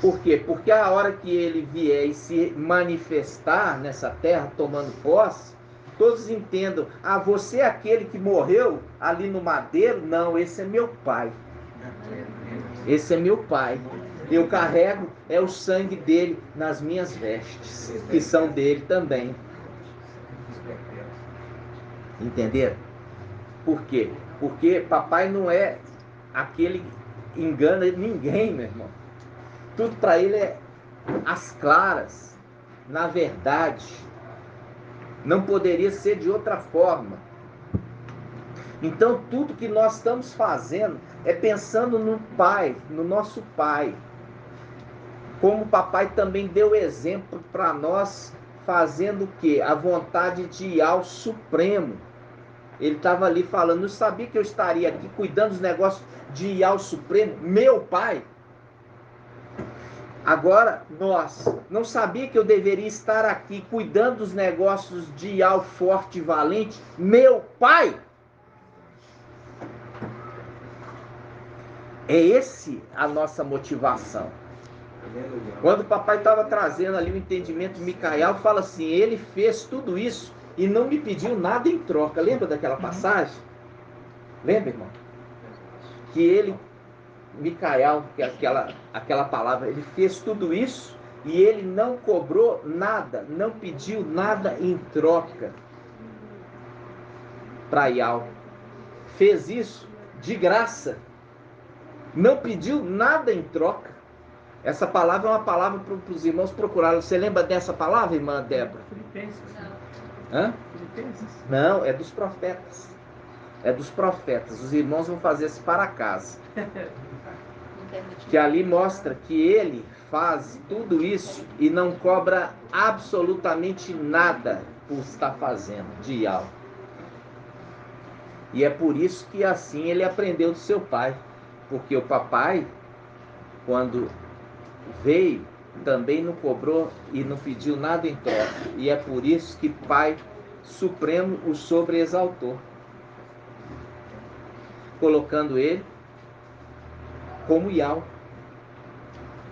Por quê? Porque a hora que ele vier e se manifestar nessa terra, tomando posse, todos entendam, você é aquele que morreu ali no madeiro? Não, esse é meu pai. Esse é meu pai. Eu carrego, o sangue dele nas minhas vestes, que são dele também. Entenderam? Por quê? Porque papai não é aquele que engana ninguém, meu irmão. Tudo para ele é às claras, na verdade. Não poderia ser de outra forma. Então, tudo que nós estamos fazendo é pensando no Pai, no nosso Pai. Como o papai também deu exemplo para nós, fazendo o quê? A vontade de Yahweh Supremo. Ele estava ali falando, não sabia que eu estaria aqui cuidando dos negócios de Yahweh Supremo, meu Pai. Agora, nós, não sabia que eu deveria estar aqui cuidando dos negócios de Ial forte e valente, meu pai? É esse a nossa motivação. Quando o papai estava trazendo ali o entendimento de Micael, fala assim, ele fez tudo isso e não me pediu nada em troca. Lembra daquela passagem? Lembra, irmão? Que ele, Micael, que é aquela palavra, ele fez tudo isso e ele não cobrou nada, não pediu nada em troca para Ial. Fez isso de graça. Não pediu nada em troca. Essa palavra é uma palavra para os irmãos procurarem. Você lembra dessa palavra, irmã Débora? Filipenses. Hã? Filipenses. Não, é dos profetas. É dos profetas. Os irmãos vão fazer isso para casa. Que ali mostra que ele faz tudo isso e não cobra absolutamente nada por estar fazendo de Ial. E é por isso que assim ele aprendeu do seu pai. Porque o papai, quando veio, também não cobrou e não pediu nada em troca. E é por isso que Pai Supremo o sobreexaltou, colocando ele como Ial.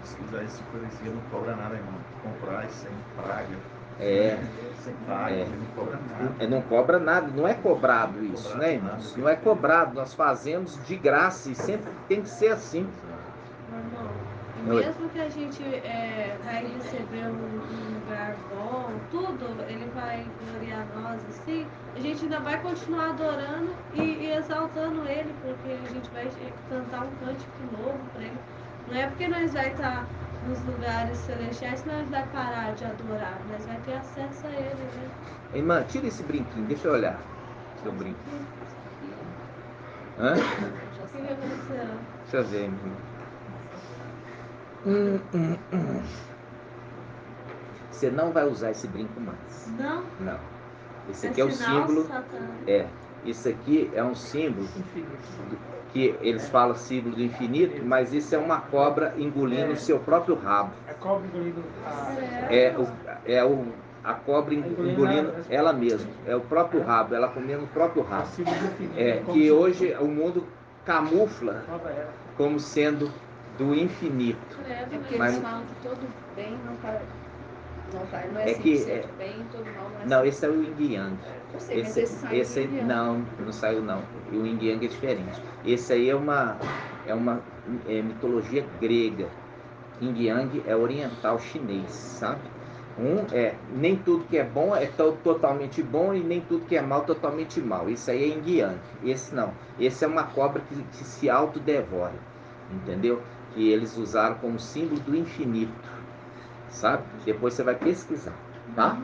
Se quiser isso por isso, não cobra nada, irmão. Comprar sem praga. Sem praga, ele não cobra nada. Não cobra nada, não é cobrado isso, né, irmãos? Não é cobrado, nós fazemos de graça e sempre tem que ser assim. Mesmo que a gente vai receber um lugar bom, tudo, ele vai gloriar nós, assim, a gente ainda vai continuar adorando e exaltando ele, porque a gente vai cantar um cântico novo para ele. Não é porque nós vai estar nos lugares celestiais que nós vai parar de adorar, nós vai ter acesso a ele, né? Irmã, tira esse brinquinho, deixa eu olhar seu brinquinho. Hã? O que aconteceu? Deixa eu ver, irmão. Você não vai usar esse brinco mais. Não? Não. Esse aqui é o símbolo. Isso aqui é um símbolo que eles falam símbolo do infinito, mas isso é uma cobra engolindo o seu próprio rabo. A cobra engolindo a cobra engolindo ela mesma. É o próprio rabo, ela comendo o próprio rabo. Que hoje o mundo camufla como sendo do infinito. É porque eles falam que todo bem não é bem, todo mal não é Não, esse é o Yin Yang. Eu sei, mas esse saiu não saiu não. O Yin Yang é diferente. Esse aí é uma mitologia grega. Yin Yang é oriental chinês, sabe? Nem tudo que é bom é totalmente bom e nem tudo que é mal totalmente mal. Isso aí é Yin Yang. Esse não. Esse é uma cobra que se autodevora. Entendeu? Que eles usaram como símbolo do infinito, sabe? Depois você vai pesquisar, tá?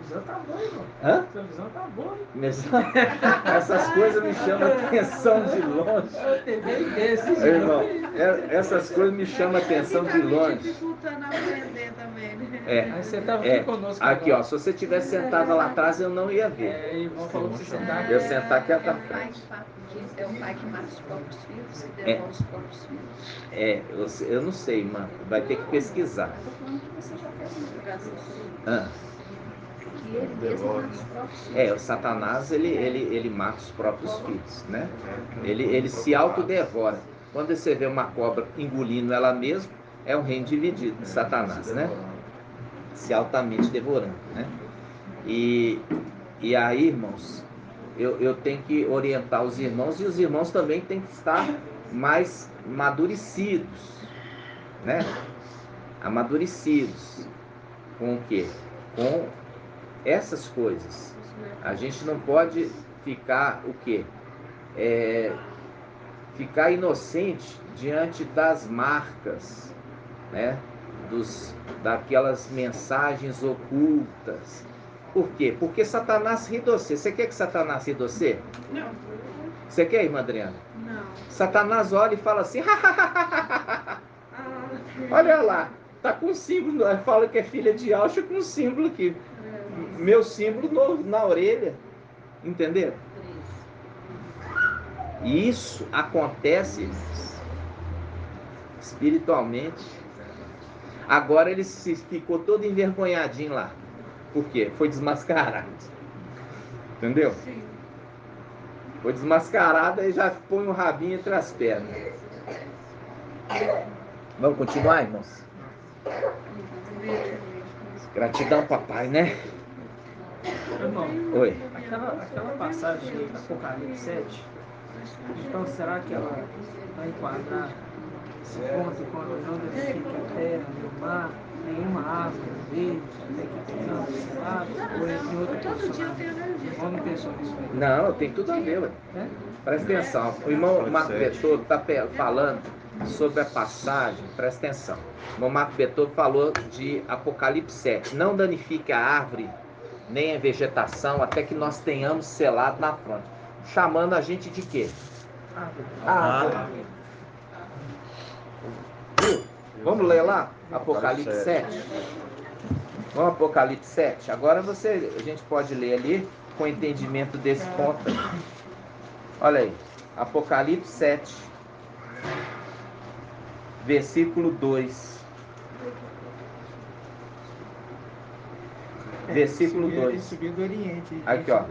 Sua visão tá boa, irmão. Hã? Sua visão tá boa. Essas coisas me chamam a atenção de longe. Eu tenho desse, irmão, essas coisas me chamam a atenção de longe. Dificultando aprender também, né? Aí você tava aqui conosco aqui, agora. ó, se você tivesse sentado lá atrás, eu não ia ver. O irmão falou pra você sentar. Eu sentar aqui atrás. É o pai que mata os próprios filhos, que devolve os próprios filhos. Eu não sei, mano. Vai ter que pesquisar. Estou falando que você já fez uma divulgação sobre Ah. que ele mesmo mata os próprios filhos. O Satanás, ele mata os próprios filhos, né? Ele se autodevora. Quando você vê uma cobra engolindo ela mesma, é um reino dividido de Satanás, né? Se altamente devorando, né? E aí, irmãos, eu tenho que orientar os irmãos, e os irmãos também têm que estar mais amadurecidos, né? Amadurecidos. Com o quê? Com essas coisas. A gente não pode ficar o quê? Ficar inocente diante das marcas, né? Daquelas mensagens ocultas. Por quê? Porque Satanás ri de você. Você quer que Satanás ri de você? Não. Você quer, irmã Adriana? Não. Satanás olha e fala assim, olha lá, tá com um símbolo, fala que é filha de Alcha com um símbolo aqui. Meu símbolo na orelha. Entenderam? E isso acontece espiritualmente. Agora ele ficou todo envergonhadinho lá. Por quê? Foi desmascarado. Entendeu? Sim. Foi desmascarado e já põe o rabinho entre as pernas. Vamos continuar, irmãos? Gratidão, papai, né? Irmão, Oi. aquela passagem de Apocalipse 7, então será que ela vai enquadrar esse ponto quando não danifica a terra, nem o mar, nenhuma árvore verde, até que tenhamos selado, ou em outro Todo dia eu personagem? tenho alergia. Não pensou nisso aí? Não, tem tudo a ver, ué. É? Presta atenção. O irmão Marco Beethoven está falando sobre a passagem. Presta atenção. O irmão Marco Beethoven falou de Apocalipse 7. Não danifique a árvore, nem a vegetação, até que nós tenhamos selado na fronte. Chamando a gente de quê? Árvore. Vamos ler lá? Apocalipse 7. Vamos Apocalipse 7. Agora a gente pode ler ali com entendimento desse ponto aí. Olha aí, Apocalipse 7, versículo 2. Versículo 2. Subia do Oriente. Aqui, ó.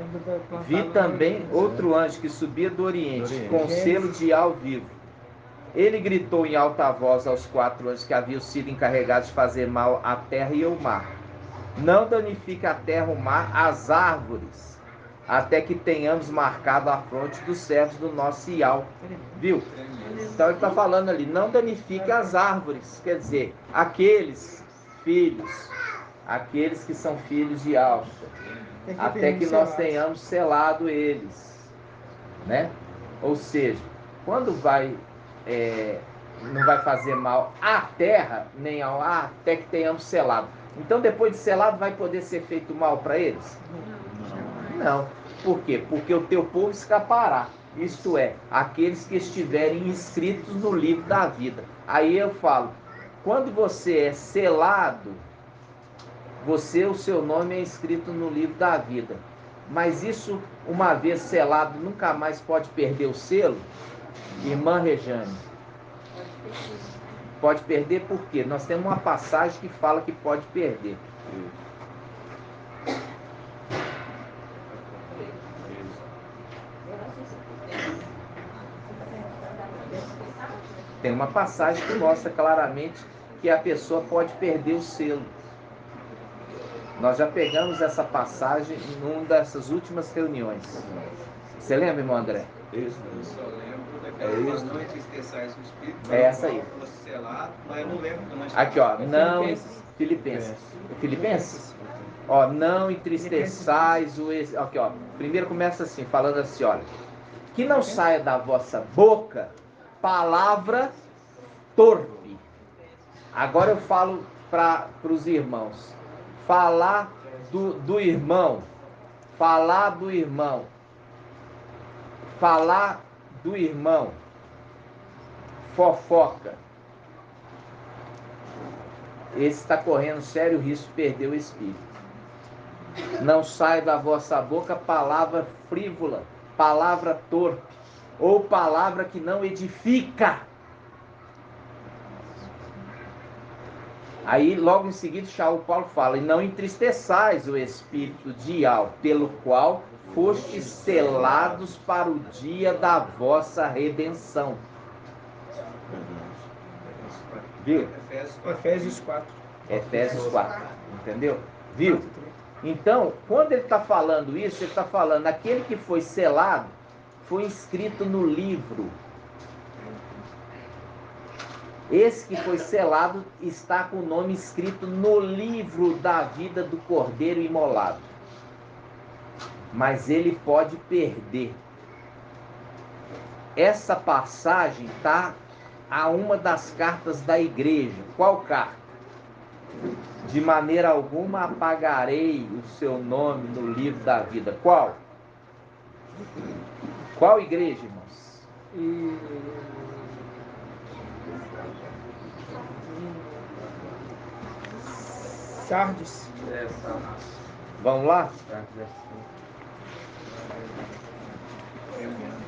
Vi também outro anjo que subia do Oriente, com selo de ao vivo. Ele gritou em alta voz aos 4 anjos que haviam sido encarregados de fazer mal à terra e ao mar. Não danifique a terra, o mar, as árvores, até que tenhamos marcado a fronte dos servos do nosso Ial. Viu? Então ele está falando ali, não danifique as árvores, quer dizer, aqueles filhos, aqueles que são filhos de Ial, até que nós tenhamos selado eles, né? Ou seja, quando não vai fazer mal à terra, nem ao ar, até que tenhamos selado. Então depois de selado vai poder ser feito mal para eles? Não. Por quê? Porque o teu povo escapará. Isto é, aqueles que estiverem inscritos no livro da vida. Aí eu falo, quando você é selado, o seu nome é escrito no livro da vida. Mas isso, uma vez selado, nunca mais pode perder o selo? Irmã Rejane. Pode perder por quê? Nós temos uma passagem que fala que pode perder. Tem uma passagem que mostra claramente que a pessoa pode perder o selo. Nós já pegamos essa passagem em uma dessas últimas reuniões. Você lembra, irmão André? Isso. Eu só lembro daquela não entristeçais o espírito. É essa aí. Selado, mas eu não lembro. Aqui, ó, não... Filipenses. Ó, não entristeçais o... Aqui, ó, primeiro começa assim, falando assim, olha. Que não saia da vossa boca palavra torpe. Agora eu falo para os irmãos. Falar do irmão. Falar do irmão. Falar do irmão. Fofoca. Esse está correndo sério risco de perder o espírito. Não sai da vossa boca palavra frívola, palavra torpe, ou palavra que não edifica. Aí logo em seguida Paulo fala, e não entristeçais o espírito de Ial, pelo qual fostes selados para o dia da vossa redenção. Viu? Efésios 4. Efésios 4. Entendeu? Viu? Então, quando ele está falando isso, ele está falando, aquele que foi selado, foi inscrito no livro. Esse que foi selado está com o nome escrito no livro da vida do Cordeiro imolado. Mas ele pode perder. Essa passagem está a uma das cartas da igreja. Qual carta? De maneira alguma apagarei o seu nome no livro da vida. Qual? Qual igreja, irmãos? Sardes. Vamos lá?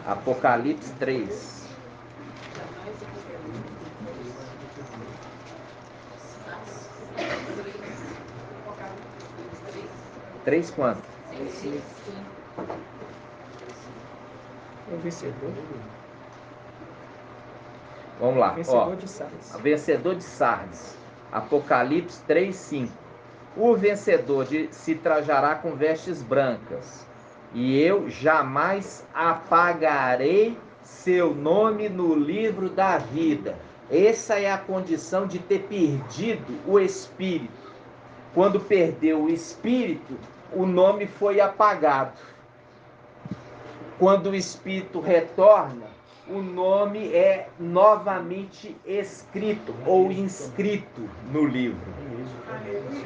Apocalipse 3. 3 quanto? O vencedor. Vamos lá. Vencedor de Sardes. Vencedor de Sardes. Apocalipse 3:5. O vencedor se trajará com vestes brancas, e eu jamais apagarei seu nome no livro da vida. Essa é a condição de ter perdido o Espírito. Quando perdeu o Espírito, o nome foi apagado. Quando o Espírito retorna, o nome é novamente escrito ou inscrito no livro.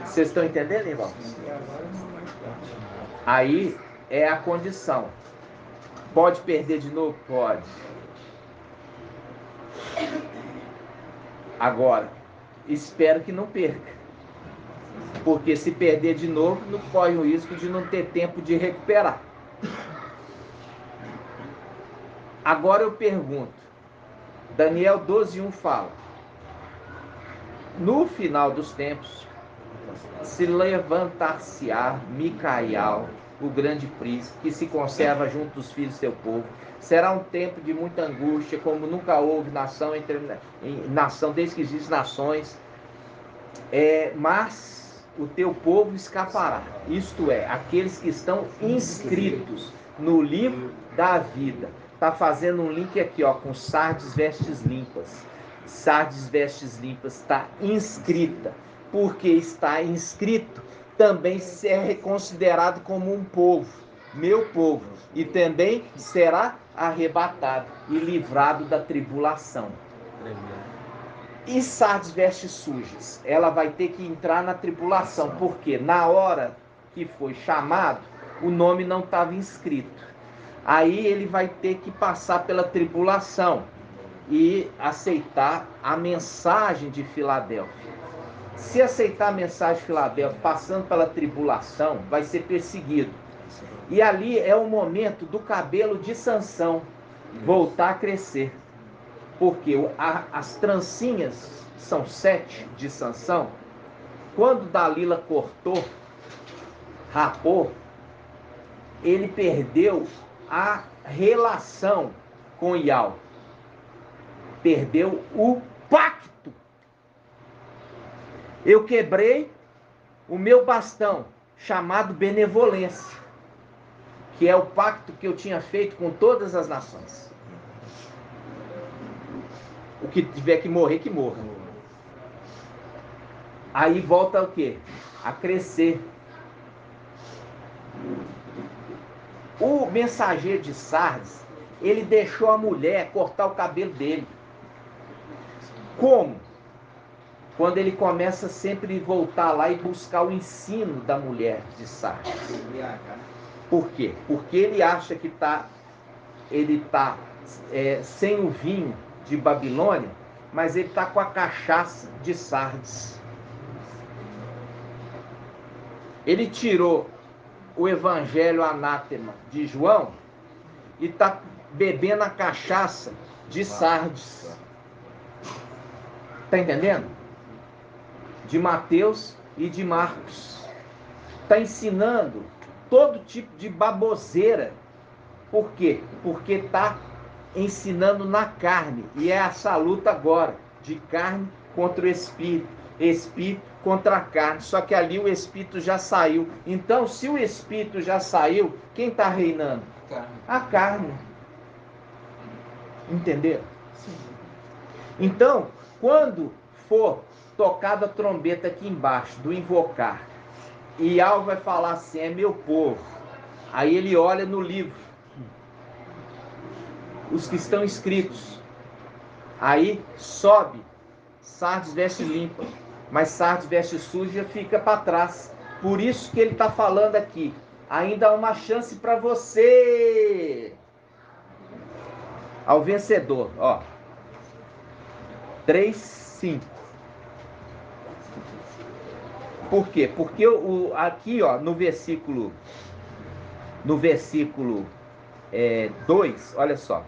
Vocês estão entendendo, irmãos? Aí é a condição. Pode perder de novo? Pode. Agora, espero que não perca. Porque se perder de novo, não corre o risco de não ter tempo de recuperar. Agora eu pergunto, Daniel 12:1 fala: no final dos tempos, se levantar-se-á Micael, o grande príncipe, que se conserva junto dos filhos do seu povo. Será um tempo de muita angústia, como nunca houve nação desde que existem nações. Mas o teu povo escapará. Isto é, aqueles que estão inscritos no livro da vida. Está fazendo um link aqui, ó, com Sardes vestes limpas. Sardes vestes limpas está inscrita. Porque está inscrito, também é considerado como um povo, meu povo, e também será arrebatado e livrado da tribulação. E Sardes vestes sujas, ela vai ter que entrar na tribulação, porque na hora que foi chamado, o nome não estava inscrito. Aí ele vai ter que passar pela tribulação e aceitar a mensagem de Filadélfia. Se aceitar a mensagem de Filadélfia passando pela tribulação, vai ser perseguido. E ali é o momento do cabelo de Sansão voltar a crescer. Porque as trancinhas são 7 de Sansão. Quando Dalila cortou, rapou, ele perdeu a relação com Iau. Perdeu o pacto. Eu quebrei o meu bastão, chamado benevolência, que é o pacto que eu tinha feito com todas as nações. O que tiver que morrer, que morra. Aí volta o quê? A crescer. O mensageiro de Sardes, ele deixou a mulher cortar o cabelo dele. Como? Quando ele começa sempre a voltar lá e buscar o ensino da mulher de Sardes. Por quê? Porque ele acha que ele está sem o vinho de Babilônia, mas ele está com a cachaça de Sardes. Ele tirou o evangelho anátema de João e está bebendo a cachaça de Sardes. Está entendendo? De Mateus e de Marcos. Está ensinando todo tipo de baboseira. Por quê? Porque está ensinando na carne. E é essa luta agora, de carne contra o espírito, espírito contra a carne. Só que ali o espírito já saiu. Então, se o espírito já saiu, quem está reinando? A carne. Entendeu? Então, quando for tocada a trombeta aqui embaixo, do invocar, e Al vai falar assim, é meu povo. Aí ele olha no livro, os que estão escritos. Aí sobe, Sardes veste limpa, mas Sardes veste suja fica para trás. Por isso que ele está falando aqui, ainda há uma chance para você. Ao vencedor, ó. 3:5. Por quê? Porque aqui, ó, no versículo 2, olha só.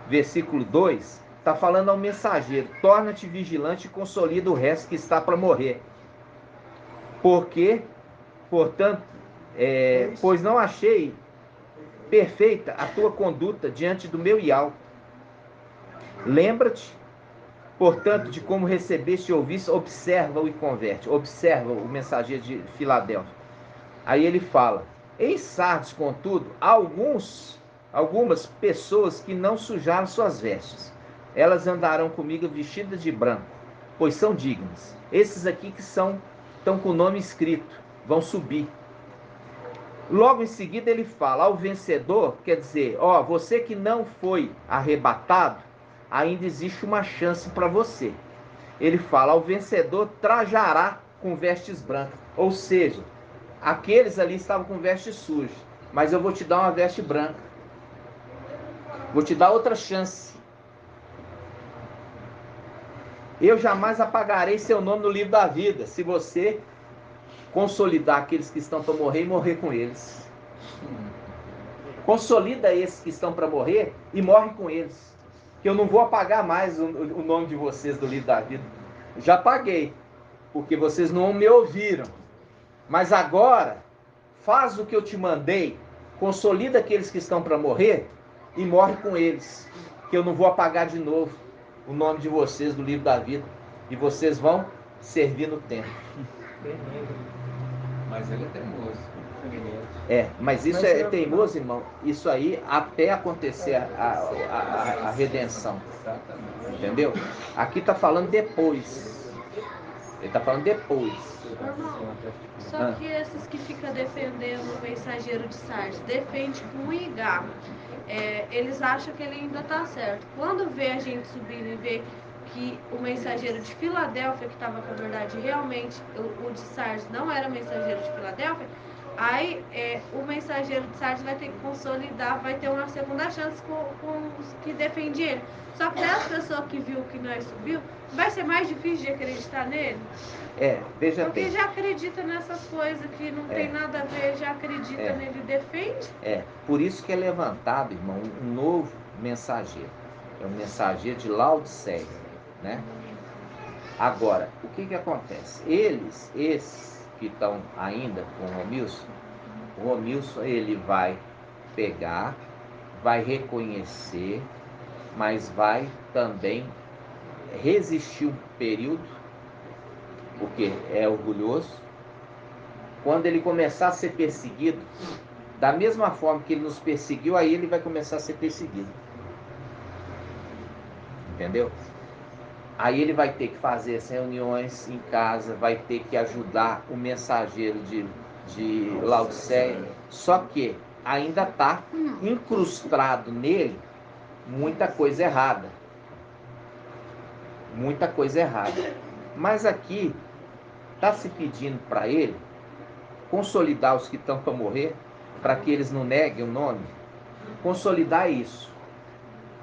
Versículo 2, está falando ao mensageiro: torna-te vigilante e consolida o resto que está para morrer. Porque Portanto, pois não achei perfeita a tua conduta diante do meu Ial. Lembra-te, portanto, de como recebeste e ouviste, observa-o e converte. Observa o mensageiro de Filadélfia. Aí ele fala: em Sardes, contudo, há algumas pessoas que não sujaram suas vestes. Elas andarão comigo vestidas de branco, pois são dignas. Esses aqui que estão com o nome escrito, vão subir. Logo em seguida ele fala ao vencedor, quer dizer, você que não foi arrebatado, ainda existe uma chance para você. Ele fala, ao vencedor trajará com vestes brancas. Ou seja, aqueles ali estavam com vestes sujas, mas eu vou te dar uma veste branca. Vou te dar outra chance. Eu jamais apagarei seu nome no livro da vida, se você consolidar aqueles que estão para morrer e morrer com eles. Consolida esses que estão para morrer e morre com eles. Que eu não vou apagar mais o nome de vocês do livro da vida. Já apaguei, porque vocês não me ouviram. Mas agora, faz o que eu te mandei, consolida aqueles que estão para morrer e morre com eles. Que eu não vou apagar de novo o nome de vocês do livro da vida. E vocês vão servir no templo. Mas ele é teimoso. Mas isso é teimoso, irmão. Isso aí até acontecer a redenção. Entendeu? Aqui está falando depois. Ele está falando depois. Irmão, só que esses que ficam defendendo o mensageiro de Sardes, defende com unha e garra. Eles acham que ele ainda está certo. Quando vê a gente subindo e vê que o mensageiro de Filadélfia, que estava com a verdade, realmente o de Sardes não era mensageiro de Filadélfia, aí o mensageiro de Sardes vai ter que consolidar, vai ter uma segunda chance com os que defendem ele. Só que as pessoas que viu que nós subiu, vai ser mais difícil de acreditar nele? Veja porque bem. Já acredita nessas coisas que não tem nada a ver, já acredita nele e defende. Por isso que é levantado, irmão, um novo mensageiro. É um mensageiro de Laodiceia, né? Agora, o que acontece? Esses que estão ainda com o Romilson, ele vai pegar, vai reconhecer, mas vai também resistir um período, porque é orgulhoso. Quando ele começar a ser perseguido, da mesma forma que ele nos perseguiu, aí ele vai começar a ser perseguido. Entendeu? Aí ele vai ter que fazer as reuniões em casa, vai ter que ajudar o mensageiro de Laodiceia. Só que ainda está incrustado nele muita coisa errada. Muita coisa errada. Mas aqui está se pedindo para ele consolidar os que estão para morrer, para que eles não neguem o nome. Consolidar isso.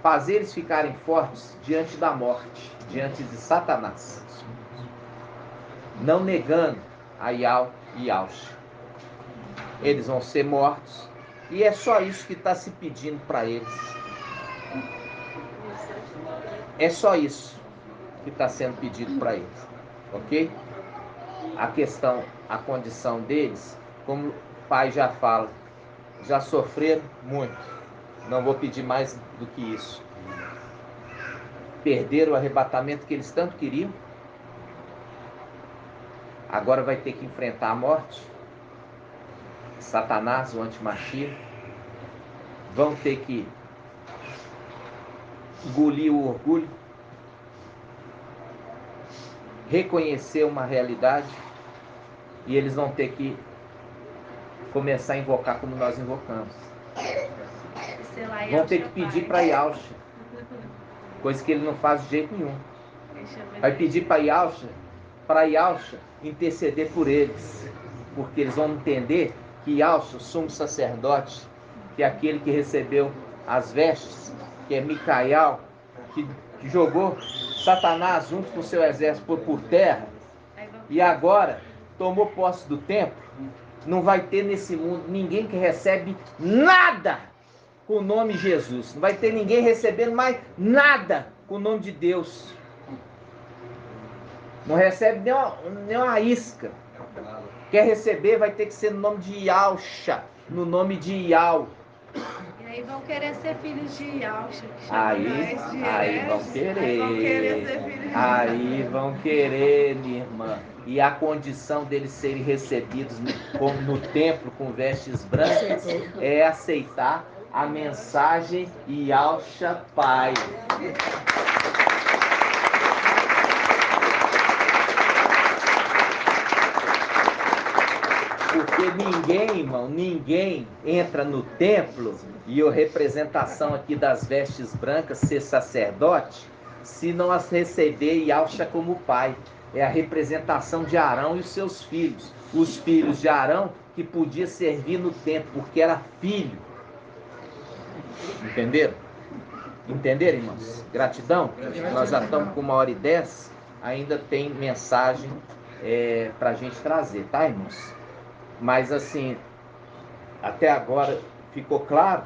Fazer eles ficarem fortes diante da morte, diante de Satanás. Não negando a Ial e Yaush. Eles vão ser mortos. E é só isso que está se pedindo para eles. É só isso que está sendo pedido para eles. Ok? A questão, a condição deles, como o pai já fala, já sofreram muito. Não vou pedir mais do que isso. Perderam o arrebatamento que eles tanto queriam. Agora vai ter que enfrentar a morte. Satanás, o antimachia. Vão ter que engolir o orgulho. Reconhecer uma realidade. E eles vão ter que começar a invocar como nós invocamos. Vão ter que pedir para Yaush, coisa que ele não faz de jeito nenhum. Vai pedir para Yaush interceder por eles, porque eles vão entender que Yaush, o sumo sacerdote, que é aquele que recebeu as vestes, que é Micael, que jogou Satanás junto com o seu exército por terra, e agora tomou posse do templo. Não vai ter nesse mundo ninguém que recebe nada com o nome Jesus. Não vai ter ninguém recebendo mais nada com o nome de Deus. Não recebe nem uma isca. Quer receber, vai ter que ser no nome de Yalcha, no nome de Ial. E aí vão querer ser filhos de Yalcha. Aí vão querer. Ser filhos de Aí vão querer, minha irmã. E a condição deles serem recebidos no templo com vestes brancas é aceitar a mensagem Yalcha Pai. Porque ninguém, irmão, ninguém entra no templo, e a representação aqui das vestes brancas, ser sacerdote, se não as receber Yalcha como pai. É a representação de Arão e os seus filhos. Os filhos de Arão que podia servir no templo, porque era filho. Entenderam? Entenderam, irmãos? Gratidão. Nós já estamos com 1h10, ainda tem mensagem para a gente trazer, tá, irmãos? Mas assim, até agora ficou claro?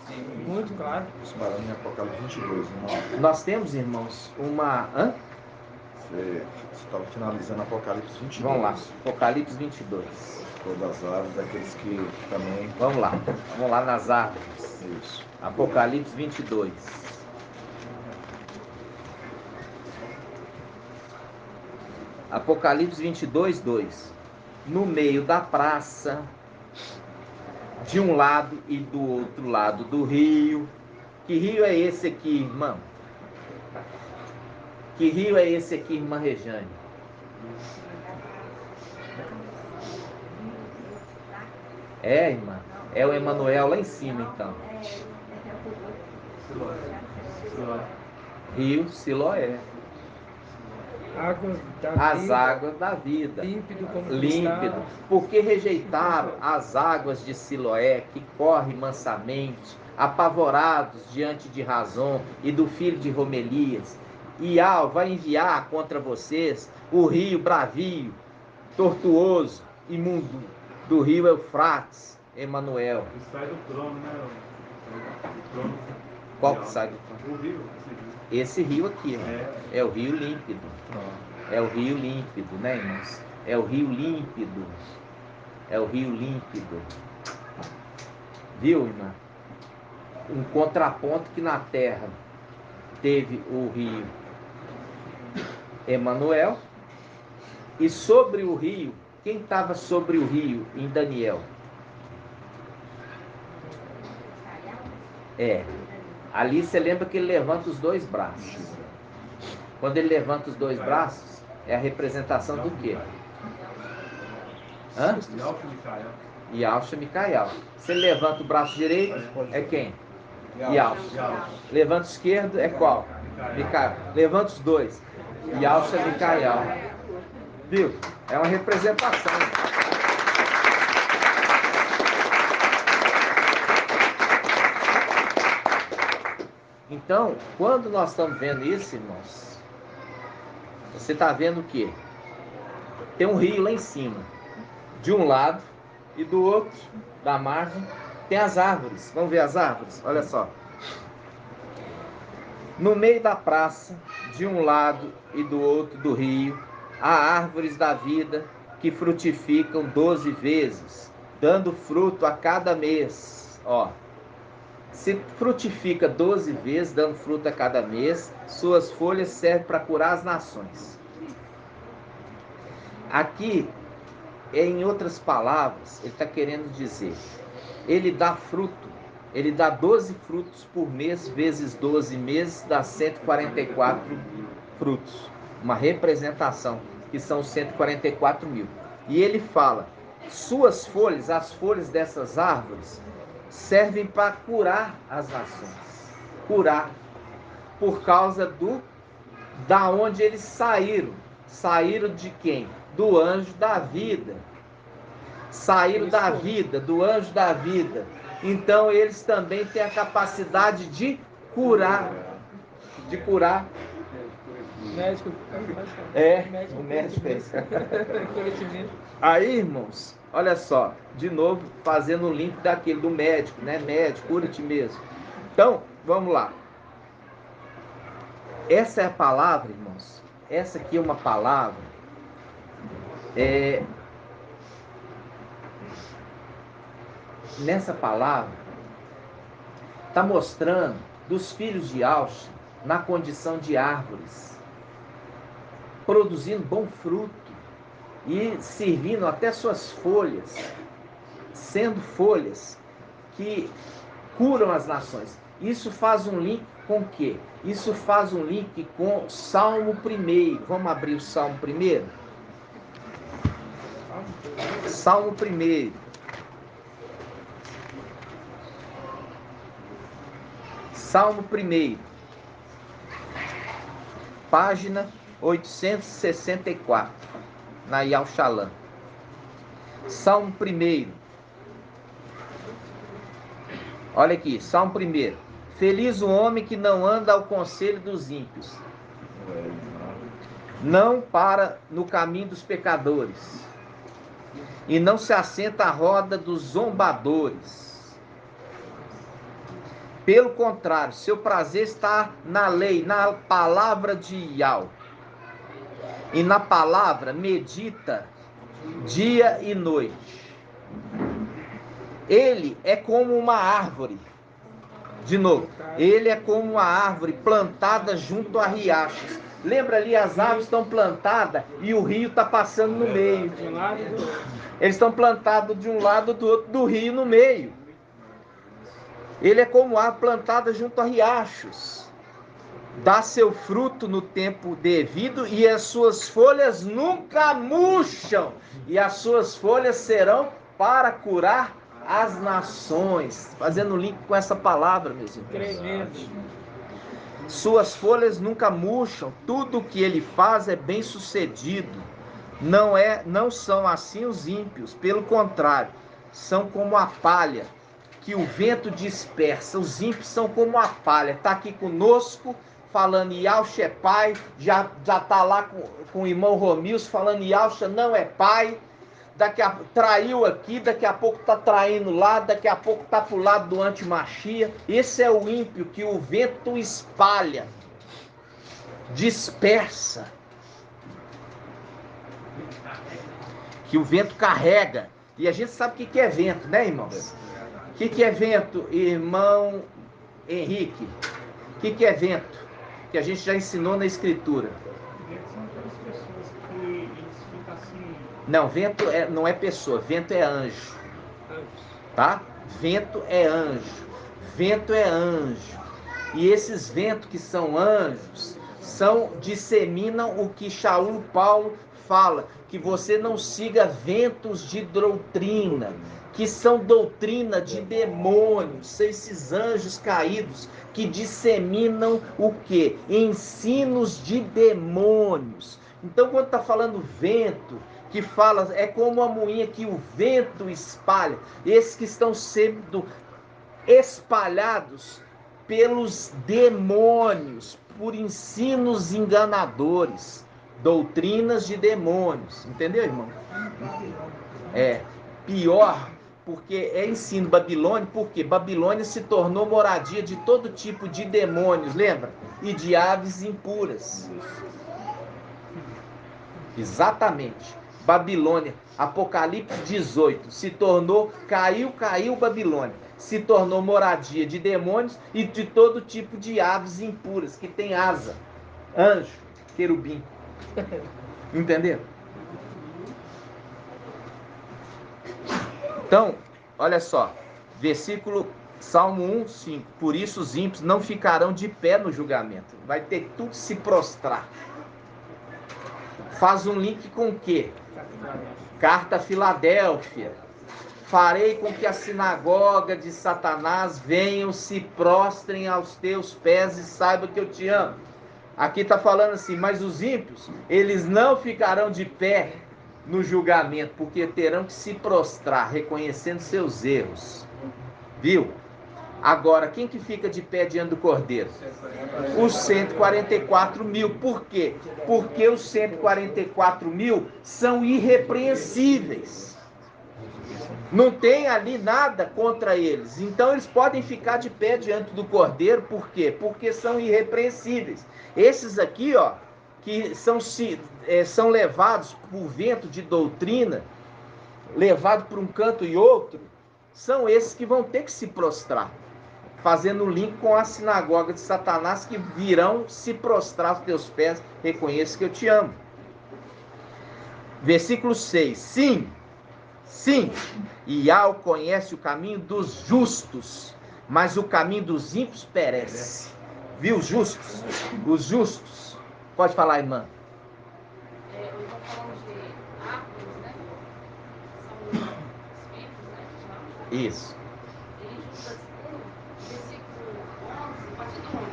Sim, Muito claro. Isso vai em Apocalipse 22, irmão. Nós temos, irmãos, uma... Você estava finalizando Apocalipse 22. Vamos lá, Apocalipse 22. Todas as árvores, daqueles que também... Vamos lá nas árvores. Isso. Apocalipse 22. Apocalipse 22, 2. No meio da praça, de um lado e do outro lado do rio. Que rio é esse aqui, irmão? Que rio é esse aqui, irmã Rejane? É, irmã? É o Emanuel lá em cima, então. Rio Siloé. As águas da vida. Límpido como Límpido. Porque rejeitaram as águas de Siloé, que correm mansamente, apavorados diante de Razon e do filho de Romelias. Ial vai enviar contra vocês o rio bravio, tortuoso, imundo, do rio Eufrates, Emanuel. Que sai do trono, né? O trono. Qual que sai do trono? O rio, Esse rio aqui, ó. É o rio límpido. É o rio límpido, né, irmãos? É o rio límpido. É o rio límpido. Viu, irmã? Um contraponto que na terra teve o rio Emanuel, e sobre o rio, quem estava sobre o rio em Daniel? Ali você lembra que ele levanta os dois braços. Quando ele levanta os dois braços, é a representação do quê? Yalcha Micael. Se ele levanta o braço direito, é quem? Yalcha. Levanta o esquerdo, é qual? Micael. Levanta os dois. Yalcha Micael. Viu? É uma representação. Então, quando nós estamos vendo isso, irmãos, você está vendo o quê? Tem um rio lá em cima. De um lado e do outro, da margem, tem as árvores. Vamos ver as árvores? Olha só. No meio da praça, de um lado e do outro do rio, há árvores da vida que frutificam 12 vezes, dando fruto a cada mês. Ó, se frutifica 12 vezes, dando fruto a cada mês, suas folhas servem para curar as nações. Aqui, em outras palavras, ele está querendo dizer, ele dá fruto, ele dá 12 frutos por mês, vezes 12 meses, dá 144 frutos. Uma representação, que são 144 mil. E ele fala, suas folhas, as folhas dessas árvores, servem para curar as nações. Curar. Por causa da onde eles saíram. Saíram de quem? Do anjo da vida. Saíram da vida, do anjo da vida. Então eles também têm a capacidade de curar. De curar. Médico. O médico fez. Aí, irmãos, olha só, de novo, fazendo o link daquele do médico, né? Médico, cura-te mesmo. Então, vamos lá. Essa é a palavra, irmãos. Essa aqui é uma palavra nessa palavra, está mostrando dos filhos de Auxa na condição de árvores, produzindo bom fruto e servindo até suas folhas, sendo folhas que curam as nações. Isso faz um link com o quê? Isso faz um link com Salmo 1. Vamos abrir o Salmo 1? Salmo 1. Salmo 1. Página 864, na Yal Shalom. Salmo 1. Olha aqui, Salmo 1. Feliz o homem que não anda ao conselho dos ímpios, não para no caminho dos pecadores, e não se assenta à roda dos zombadores. Pelo contrário, seu prazer está na lei, na palavra de Yahweh, e na palavra medita dia e noite. Ele é como uma árvore. De novo, ele é como uma árvore plantada junto a riachos. Lembra ali, as árvores estão plantadas e o rio está passando no meio. Eles estão plantados de um lado do outro do rio no meio. Ele é como árvore plantada junto a riachos. Dá seu fruto no tempo devido e as suas folhas nunca murcham. E as suas folhas serão para curar as nações, fazendo link com essa palavra, meus irmãos. Suas folhas nunca murcham, tudo o que ele faz é bem sucedido. Não são assim os ímpios, pelo contrário, são como a palha que o vento dispersa. Os ímpios são como a palha. Está aqui conosco, falando Yauxa é pai, já está lá com o irmão Romilson, falando Yauxa não é pai. Traiu aqui, daqui a pouco está traindo lá, daqui a pouco está para o lado do antimachia. Esse é o ímpio que o vento espalha, dispersa, que o vento carrega. E a gente sabe o que é vento, né, irmãos? O que é vento, irmão Henrique? O que é vento? Que a gente já ensinou na escritura. Não, vento não é pessoa, vento é anjo, tá? Vento é anjo, vento é anjo. E esses ventos que são anjos, disseminam o que Shaul Paulo fala, que você não siga ventos de doutrina, que são doutrina de demônios, são esses anjos caídos que disseminam o quê? Ensinos de demônios. Então, quando está falando vento, que fala, é como a moinha que o vento espalha, esses que estão sendo espalhados pelos demônios, por ensinos enganadores, doutrinas de demônios, entendeu, irmão? É pior, porque é ensino babilônico, porque Babilônia se tornou moradia de todo tipo de demônios, lembra? E de aves impuras. Exatamente. Babilônia, Apocalipse 18, caiu Babilônia, se tornou moradia de demônios e de todo tipo de aves impuras, que tem asa, anjo, querubim. Entendeu? Então, olha só, versículo Salmo 1, 5. Por isso os ímpios não ficarão de pé no julgamento. Vai ter que tudo se prostrar. Faz um link com o quê? Carta a Filadélfia. Farei com que a sinagoga de Satanás venham, se prostrem aos teus pés e saibam que eu te amo. Aqui está falando assim, mas os ímpios, eles não ficarão de pé no julgamento, porque terão que se prostrar, reconhecendo seus erros. Viu? Agora, quem que fica de pé diante do Cordeiro? Os 144 mil. Por quê? Porque os 144 mil são irrepreensíveis. Não tem ali nada contra eles. Então, eles podem ficar de pé diante do Cordeiro. Por quê? Porque são irrepreensíveis. Esses aqui, ó, que são levados por vento de doutrina, levados para um canto e outro, são esses que vão ter que se prostrar, fazendo o link com a sinagoga de Satanás, que virão se prostrar aos teus pés, reconheça que eu te amo. Versículo 6, sim, Iau conhece o caminho dos justos, mas o caminho dos ímpios perece. Viu, justos? Os justos. Pode falar, irmã. Eu estou falando de árvores, né? São os filhos, né? Isso. Em Judas 1, versículo 11, a partir do 11.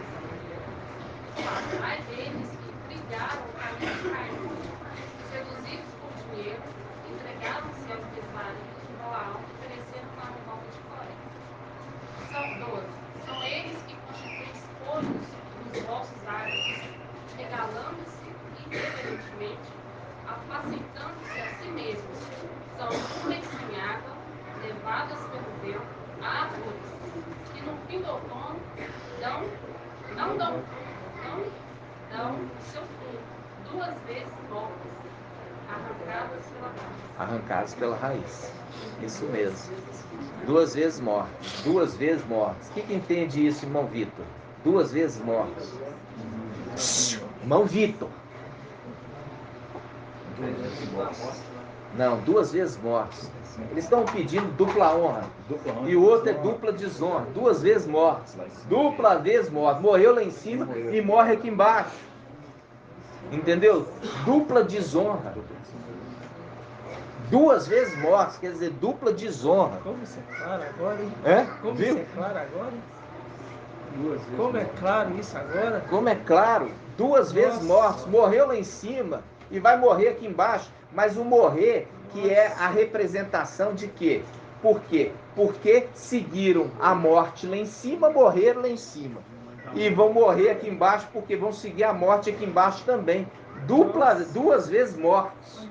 Fala, ai deles que trilharam o caminho de Caim, seduzidos por dinheiro, entregaram-se aos desvarios de Balaão e pereceram na revolta de Coré. São 12. São eles que constituem espolhos dos vossos áreas, regalando-se irreverentemente, apacentando-se a si mesmos. São nuvens sem água, levadas pelo vento, árvores que no fim do outono não dão seu fruto, 2 vezes mortas, arrancadas pela raiz. Isso mesmo. 2 vezes mortos. 2 vezes mortos. O que entende isso, irmão Vitor? 2 vezes mortos. Irmão Vitor. Não, 2 vezes mortos. Eles estão pedindo dupla honra. E o outro é dupla desonra. 2 vezes mortos. Dupla vez morto. Morreu lá em cima e morre aqui embaixo. Entendeu? Dupla desonra. 2 vezes mortos, quer dizer, dupla desonra. Como isso é claro agora, hein? É? Como Viu? isso é claro agora? Como é claro isso agora? Como é claro, 2 vezes mortos. Morreu lá em cima e vai morrer aqui embaixo. Mas o morrer que é a representação de quê? Por quê? Porque seguiram a morte lá em cima, morreram lá em cima. E vão morrer aqui embaixo porque vão seguir a morte aqui embaixo também. 2 vezes mortos.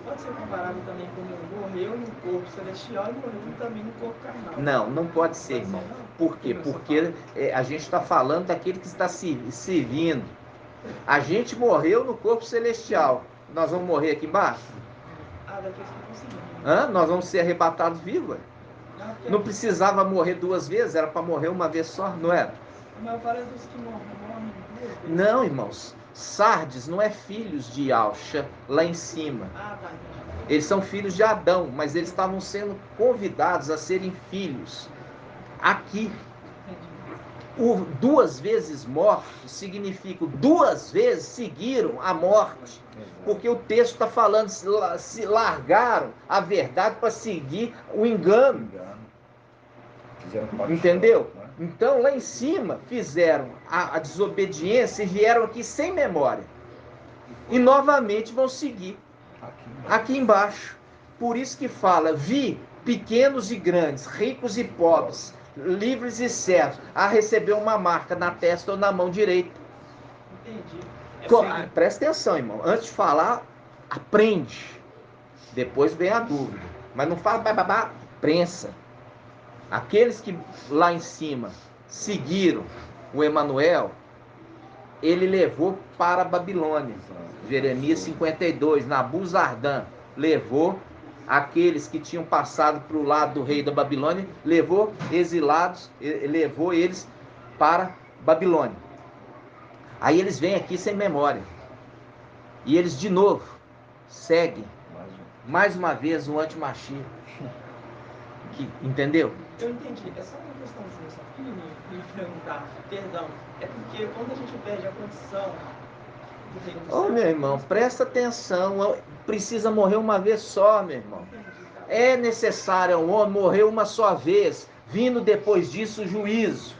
Pode ser comparado também como morreu no corpo celestial e morreu também no corpo carnal. Não pode ser, irmão. Por quê? Porque a gente está falando daquele que está servindo. A gente morreu no corpo celestial. Nós vamos morrer aqui embaixo? Daqueles que conseguiram. Nós vamos ser arrebatados vivos? Não precisava morrer 2 vezes, era para morrer uma vez só, não era? Mas parece dos que morrem 2 vezes. Não, irmãos. Sardes não é filhos de Alcha lá em cima. Eles são filhos de Adão, mas eles estavam sendo convidados a serem filhos aqui. O 2 vezes mortos significa 2 vezes seguiram a morte. Porque o texto está falando, se largaram a verdade para seguir o engano. Entendeu? Então, lá em cima, fizeram a desobediência e vieram aqui sem memória. E novamente vão seguir aqui embaixo. Por isso que fala, vi pequenos e grandes, ricos e pobres, livres e servos, a receber uma marca na testa ou na mão direita. Entendi. Presta atenção, irmão. Antes de falar, aprende. Depois vem a dúvida. Mas não fala bababá, prensa. Aqueles que lá em cima seguiram o Emanuel, ele levou para a Babilônia. Jeremias 52, Nabuzardã levou aqueles que tinham passado para o lado do rei da Babilônia, levou exilados, levou eles para Babilônia. Aí eles vêm aqui sem memória. E eles de novo seguem mais uma vez o anti-Mashiach. Entendeu? Eu entendi. É só uma questãozinha, só pequenininha, de perguntar. Perdão. É porque quando a gente perde a condição do reino do céu... Meu irmão, presta atenção. Precisa morrer uma vez só, meu irmão. É necessário ao homem morrer uma só vez, vindo depois disso o juízo.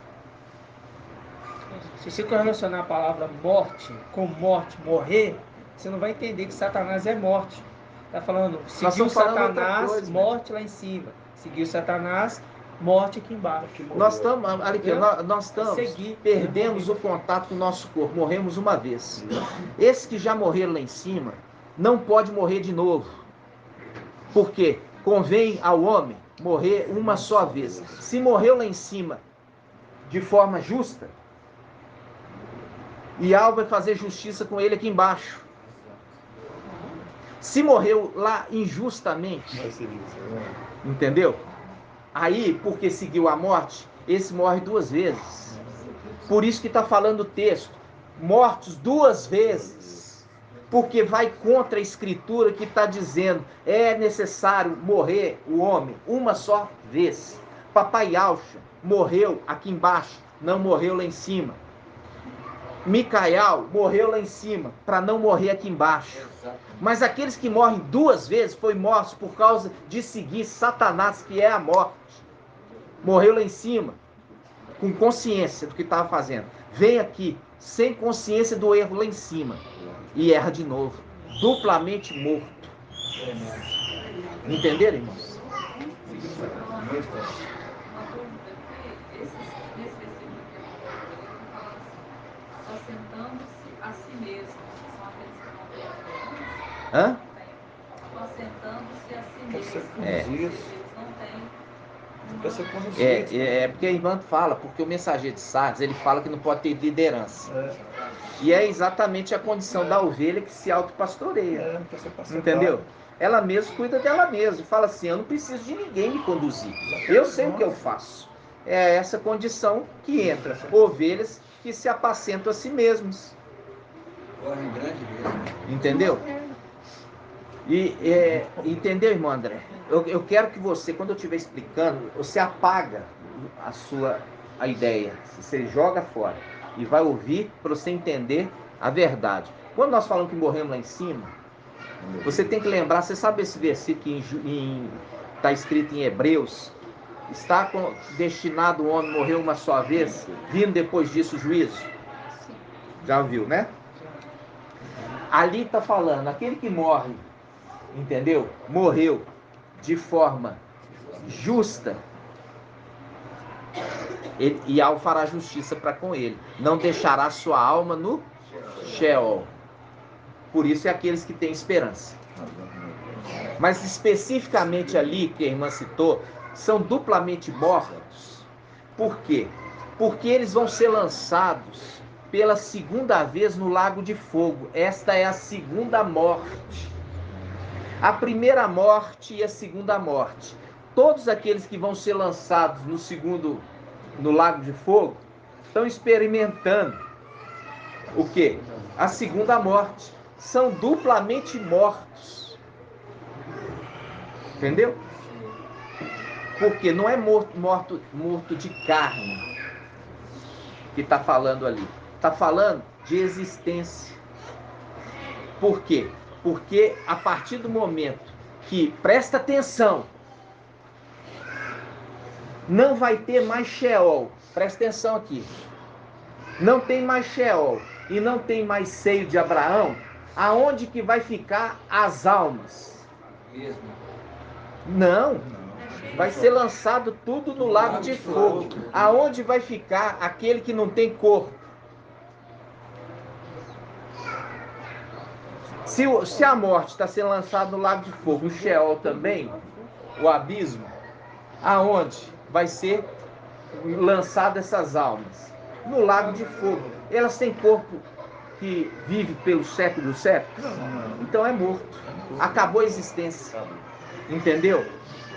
Se você relacionar a palavra morte com morte, morrer, você não vai entender que Satanás é morte. Está falando, seguiu Satanás, coisa, morte lá em cima. Seguiu Satanás, morte aqui embaixo. Nós estamos perdemos o contato com o nosso corpo, morremos uma vez. Esses que já morreram lá em cima, não pode morrer de novo. Por quê? Convém ao homem morrer uma só vez. Se morreu lá em cima de forma justa, Iau vai fazer justiça com ele aqui embaixo. Se morreu lá injustamente, entendeu? Aí, porque seguiu a morte, esse morre 2 vezes. Por isso que está falando o texto, mortos 2 vezes. Porque vai contra a escritura que está dizendo, é necessário morrer o homem uma só vez. Papai Alcha morreu aqui embaixo, não morreu lá em cima. Micael morreu lá em cima, para não morrer aqui embaixo. Mas aqueles que morrem 2 vezes, foi mortos por causa de seguir Satanás, que é a morte. Morreu lá em cima, com consciência do que estava fazendo. Vem aqui, sem consciência do erro lá em cima, e erra de novo. Duplamente morto. Entenderam, irmãos? Assentando-se a si mesmo. São aqueles que não têm. Hã? Assentando-se a si Quer ser mesmo. conduzido. Eles não têm. Quer ser conduzido. É porque a irmã fala, porque o mensageiro de Sardes, ele fala que não pode ter liderança. É, E é exatamente a condição da ovelha que se autopastoreia. não quer ser pacentado. Entendeu? Ela mesma cuida dela mesma. Fala assim, eu não preciso de ninguém me conduzir. Eu sei o que eu faço. É essa condição que entra. Ovelhas que se apacentam a si mesmos. Corre um grande risco. Entendeu? Entendeu, irmão André? Eu quero que você, quando eu estiver explicando, você apaga a ideia. Você joga fora. E vai ouvir para você entender a verdade. Quando nós falamos que morremos lá em cima, você tem que lembrar, você sabe esse versículo que está escrito em Hebreus? Está destinado o homem morrer uma só vez, vindo depois disso o juízo? Já ouviu, né? Ali está falando, aquele que morre, entendeu? Morreu de forma justa, e ao fará justiça para com ele. Não deixará sua alma no Sheol. Por isso é aqueles que têm esperança. Mas especificamente ali, que a irmã citou, são duplamente mortos. Por quê? Porque eles vão ser lançados pela 2ª vez no lago de fogo. Esta é a 2ª morte. A primeira morte e a 2ª morte. Todos aqueles que vão ser lançados no lago de fogo estão experimentando o quê? A 2ª morte. São duplamente mortos. Entendeu? Porque não é morto de carne que está falando ali. Está falando de existência. Por quê? Porque a partir do momento que, presta atenção, não vai ter mais Sheol. Presta atenção aqui. Não tem mais Sheol e não tem mais seio de Abraão. Aonde que vai ficar as almas? Mesmo. Não. Vai ser lançado tudo no lago de fogo. Aonde vai ficar aquele que não tem corpo? Se a morte está sendo lançada no lago de fogo, o Sheol também, o abismo, aonde vai ser lançadas essas almas? No lago de fogo. Elas têm corpo que vive pelo século dos séculos? Então é morto. Acabou a existência. Entendeu?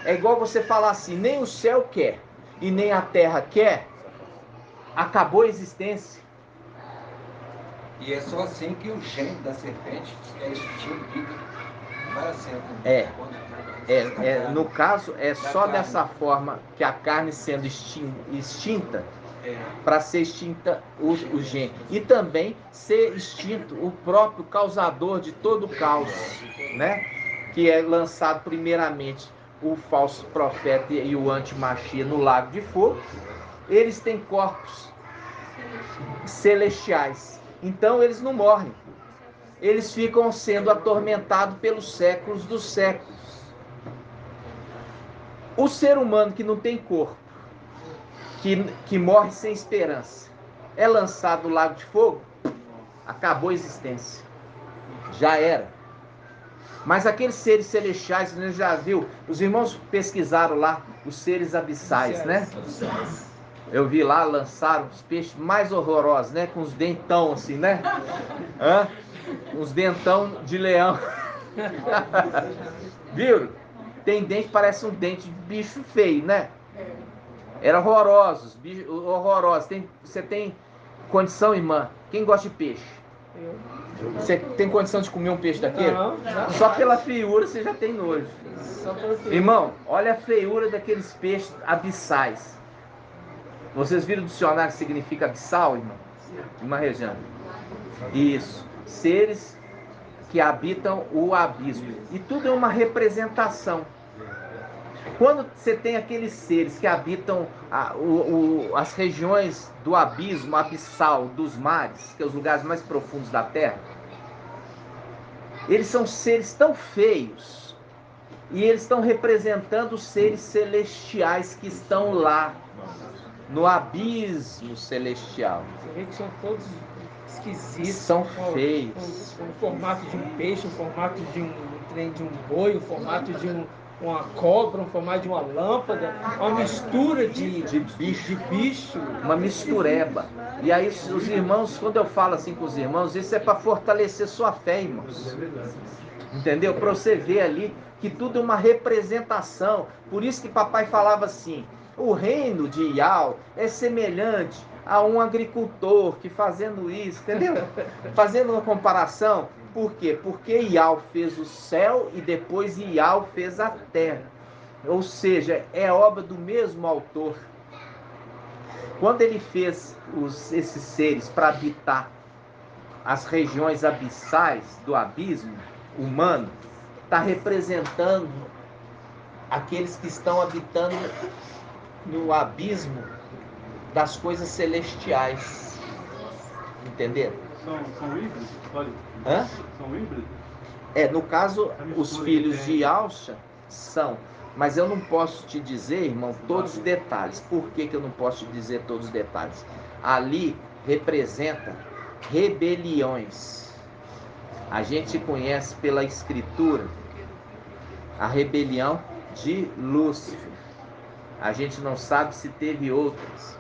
É igual você falar assim, nem o céu quer e nem a terra quer. Acabou a existência. E é só assim que o gene da serpente é extinguido para sempre. No caso, é só dessa forma que a carne sendo extinta, para ser extinta o gene. E também ser extinto o próprio causador de todo o caos, né? Que é lançado primeiramente o falso profeta e o antimachia no lago de fogo. Eles têm corpos celestiais. Então eles não morrem. Eles ficam sendo atormentados pelos séculos dos séculos. O ser humano que não tem corpo, que morre sem esperança, é lançado no lago de fogo, acabou a existência. Já era. Mas aqueles seres celestiais, você já viu, os irmãos pesquisaram lá os seres abissais, né? Eu vi lá, lançaram os peixes mais horrorosos, né? Com os dentão assim, né? Uns dentão de leão. Viram? Tem dente, parece um dente de bicho feio, né? Eram horrorosos, bichos horrorosos. Você tem condição, irmã? Quem gosta de peixe? Você tem condição de comer um peixe daquele? Não. Só pela feiura você já tem nojo. Irmão, olha a feiura daqueles peixes abissais. Vocês viram o dicionário que significa abissal, irmão? Irmã Regiane? Isso. Seres que habitam o abismo. E tudo é uma representação. Quando você tem aqueles seres que habitam as regiões do abismo, abissal, dos mares, que é os lugares mais profundos da Terra, eles são seres tão feios e eles estão representando os seres celestiais que estão lá, no abismo celestial. Você vê que são todos esquisitos. São feios. O formato de um peixe, o formato de um trem de um boi, o formato de uma cobra, o formato de uma lâmpada, uma mistura de bicho. Uma mistureba. E aí os irmãos, quando eu falo assim com os irmãos, isso é para fortalecer sua fé, irmãos. Entendeu? Para você ver ali que tudo é uma representação. Por isso que papai falava assim, o reino de Iau é semelhante a um agricultor que fazendo isso, entendeu? Fazendo uma comparação. Por quê? Porque Iau fez o céu e depois Iau fez a terra. Ou seja, é obra do mesmo autor. Quando ele fez esses seres para habitar as regiões abissais do abismo humano, está representando aqueles que estão habitando no abismo das coisas celestiais. Entenderam? São híbridos? Olha. Hã? São híbridos? No caso, os filhos de Yalcha são. Mas eu não posso te dizer, irmão, todos os detalhes. Por que eu não posso te dizer todos os detalhes? Ali representa rebeliões. A gente conhece pela escritura a rebelião de Lúcifer. A gente não sabe se teve outras.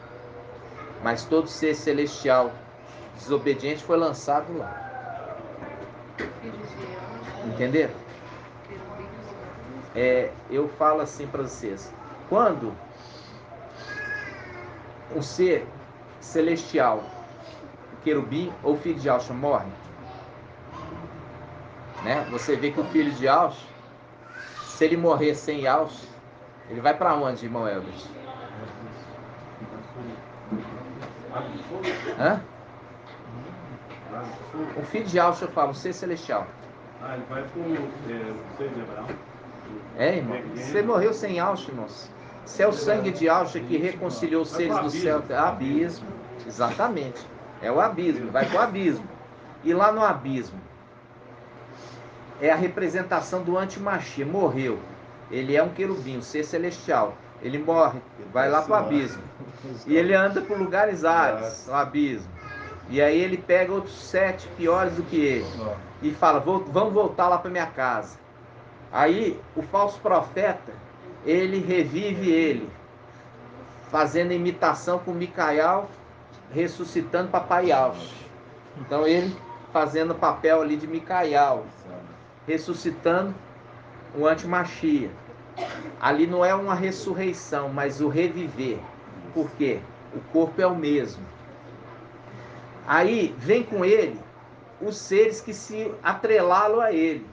Mas todo ser celestial desobediente foi lançado lá. Entenderam? Eu falo assim para vocês. Quando um ser celestial, querubim ou filho de Yalcha morre, né? Você vê que o filho de Yalcha, se ele morrer sem Yalcha, ele vai para onde, irmão Elbert? Hã? O filho de Yalcha, eu falo, um ser celestial. Ele vai pro seio de Abraão. Irmão, você morreu sem Yalcha, irmãos. Se é o sangue de Yalcha que reconciliou os seres do céu, abismo. Exatamente. É o abismo, vai para o abismo. E lá no abismo é a representação do antimachia. Morreu. Ele é um querubim, um ser celestial. Ele morre, vai lá para o abismo. E ele anda por lugares áridos, no abismo. E aí ele pega outros 7 piores do que ele. E fala, vamos voltar lá para minha casa. Aí o falso profeta, ele revive ele, fazendo imitação com Micael, ressuscitando papai Yalcha. Então ele fazendo o papel ali de Micael, ressuscitando o antimachia. Ali não é uma ressurreição, mas o reviver. Por quê? O corpo é o mesmo. Aí vem com ele os seres que se atrelaram a ele.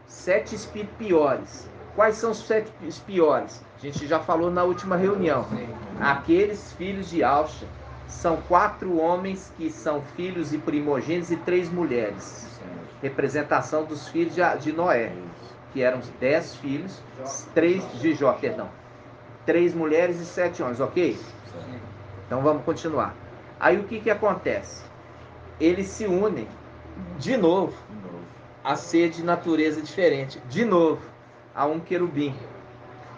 7 espíritos piores. Quais são os 7 piores? A gente já falou na última reunião. Aqueles filhos de Yalcha são 4 homens que são filhos e primogênitos e 3 mulheres. Representação dos filhos de Noé, que eram 10 filhos, 3 de Jó, perdão. 3 mulheres e 7 homens, ok? Então vamos continuar. Aí o que acontece? Eles se unem de novo a ser de natureza diferente, de novo, a um querubim.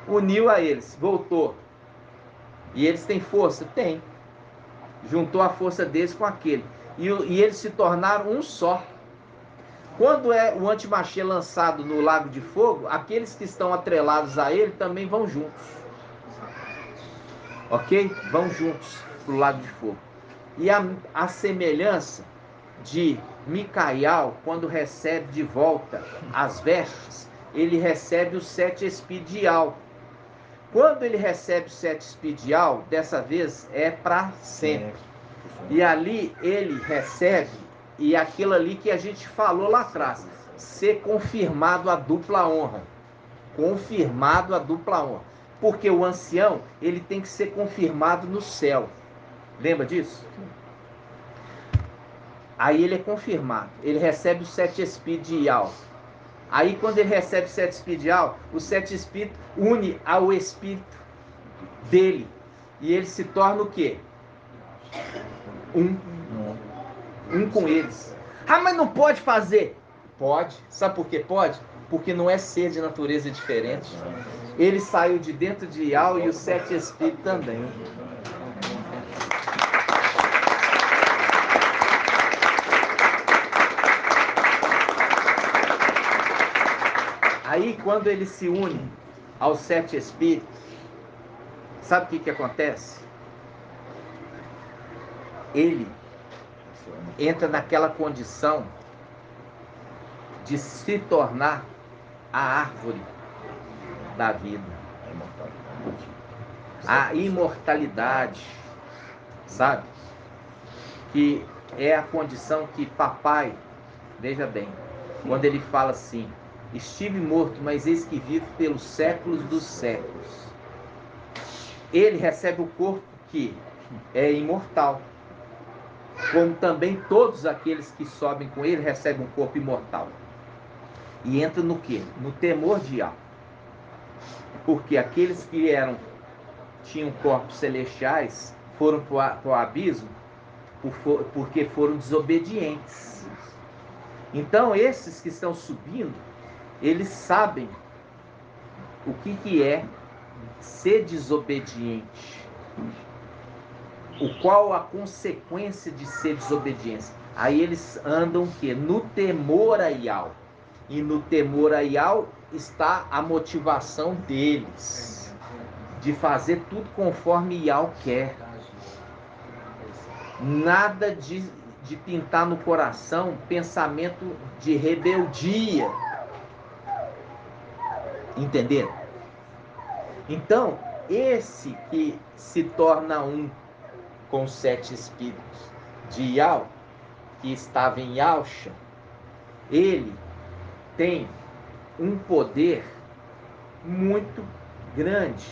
Uniu a eles, voltou. E eles têm força? Tem. Juntou a força deles com aquele. E eles se tornaram um só. Quando é o antimachia lançado no lago de fogo, aqueles que estão atrelados a ele também vão juntos. Ok? Vão juntos para o lago de fogo. E a semelhança de Micael, quando recebe de volta as vestes, ele recebe os 7 espíritos de Iau. Quando ele recebe o 7 espíritos de Al, dessa vez é para sempre. E ali ele recebe, e aquilo ali que a gente falou lá atrás, ser confirmado a dupla honra. Confirmado a dupla honra. Porque o ancião, ele tem que ser confirmado no céu. Lembra disso? Aí ele é confirmado. Ele recebe os 7 espíritos de Al. Aí quando ele recebe os 7 espíritos de Al, os 7 espíritos une ao espírito dele. E ele se torna o quê? Um com eles. Ah, mas não pode fazer. Pode. Sabe por que pode? Porque não é ser de natureza diferente. Ele saiu de dentro de Al e os 7 espíritos também. Aí quando ele se une aos 7 espíritos, sabe o que acontece? Ele entra naquela condição de se tornar a árvore da vida, a imortalidade, sabe? Que é a condição que papai, veja bem, quando ele fala assim, estive morto, mas eis que vivo pelos séculos dos séculos. Ele recebe o corpo que é imortal, como também todos aqueles que sobem com ele recebem um corpo imortal. E entra no quê? No temor de Al. Porque aqueles que tinham corpos celestiais foram para o abismo porque foram desobedientes. Então esses que estão subindo, eles sabem o que é ser desobediente. Qual a consequência de ser desobediência? Aí eles andam o quê? No temor a Ial. E no temor a Ial está a motivação deles de fazer tudo conforme Ial quer. Nada de pintar no coração pensamento de rebeldia. Entenderam? Então, esse que se torna um com os 7 espíritos de Ial, que estava em Yalcha, ele tem um poder muito grande,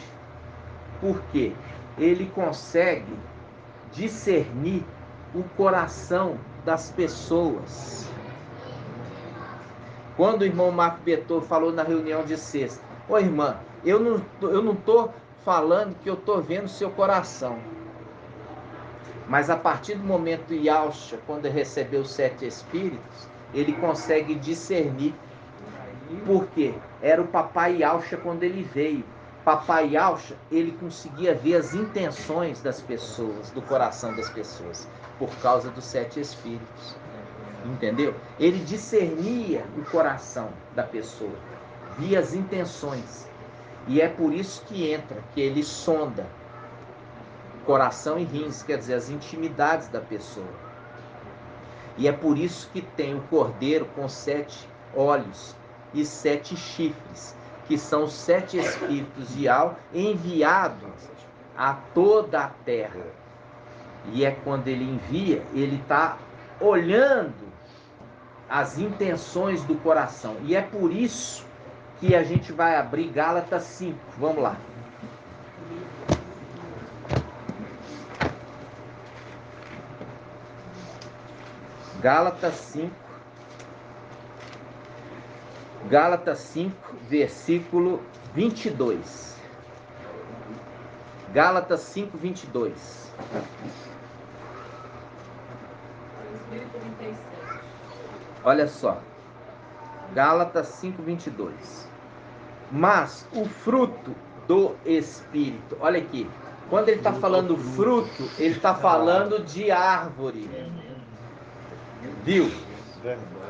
porque ele consegue discernir o coração das pessoas. Quando o irmão Marco Betor falou na reunião de sexta, ô irmã, eu não estou falando que eu estou vendo o seu coração, mas a partir do momento Yalcha, quando ele recebeu os 7 espíritos, ele consegue discernir. Por quê? Era o papai Yalcha quando ele veio. Papai Yalcha, ele conseguia ver as intenções das pessoas, do coração das pessoas, por causa dos 7 espíritos. Entendeu? Ele discernia o coração da pessoa, via as intenções. E é por isso que entra, que ele sonda coração e rins, quer dizer, as intimidades da pessoa. E é por isso que tem o cordeiro com 7 olhos e 7 chifres, que são os 7 espíritos de Al enviados a toda a terra. E é quando ele envia, ele está olhando as intenções do coração. E é por isso que a gente vai abrir Gálatas 5. Vamos lá. Gálatas 5. Gálatas 5, versículo 22. Gálatas 5, 22. 2037. Olha só. Gálatas 5, 22. Mas o fruto do Espírito. Olha aqui. Quando ele está falando fruto, ele está falando de árvore. Viu?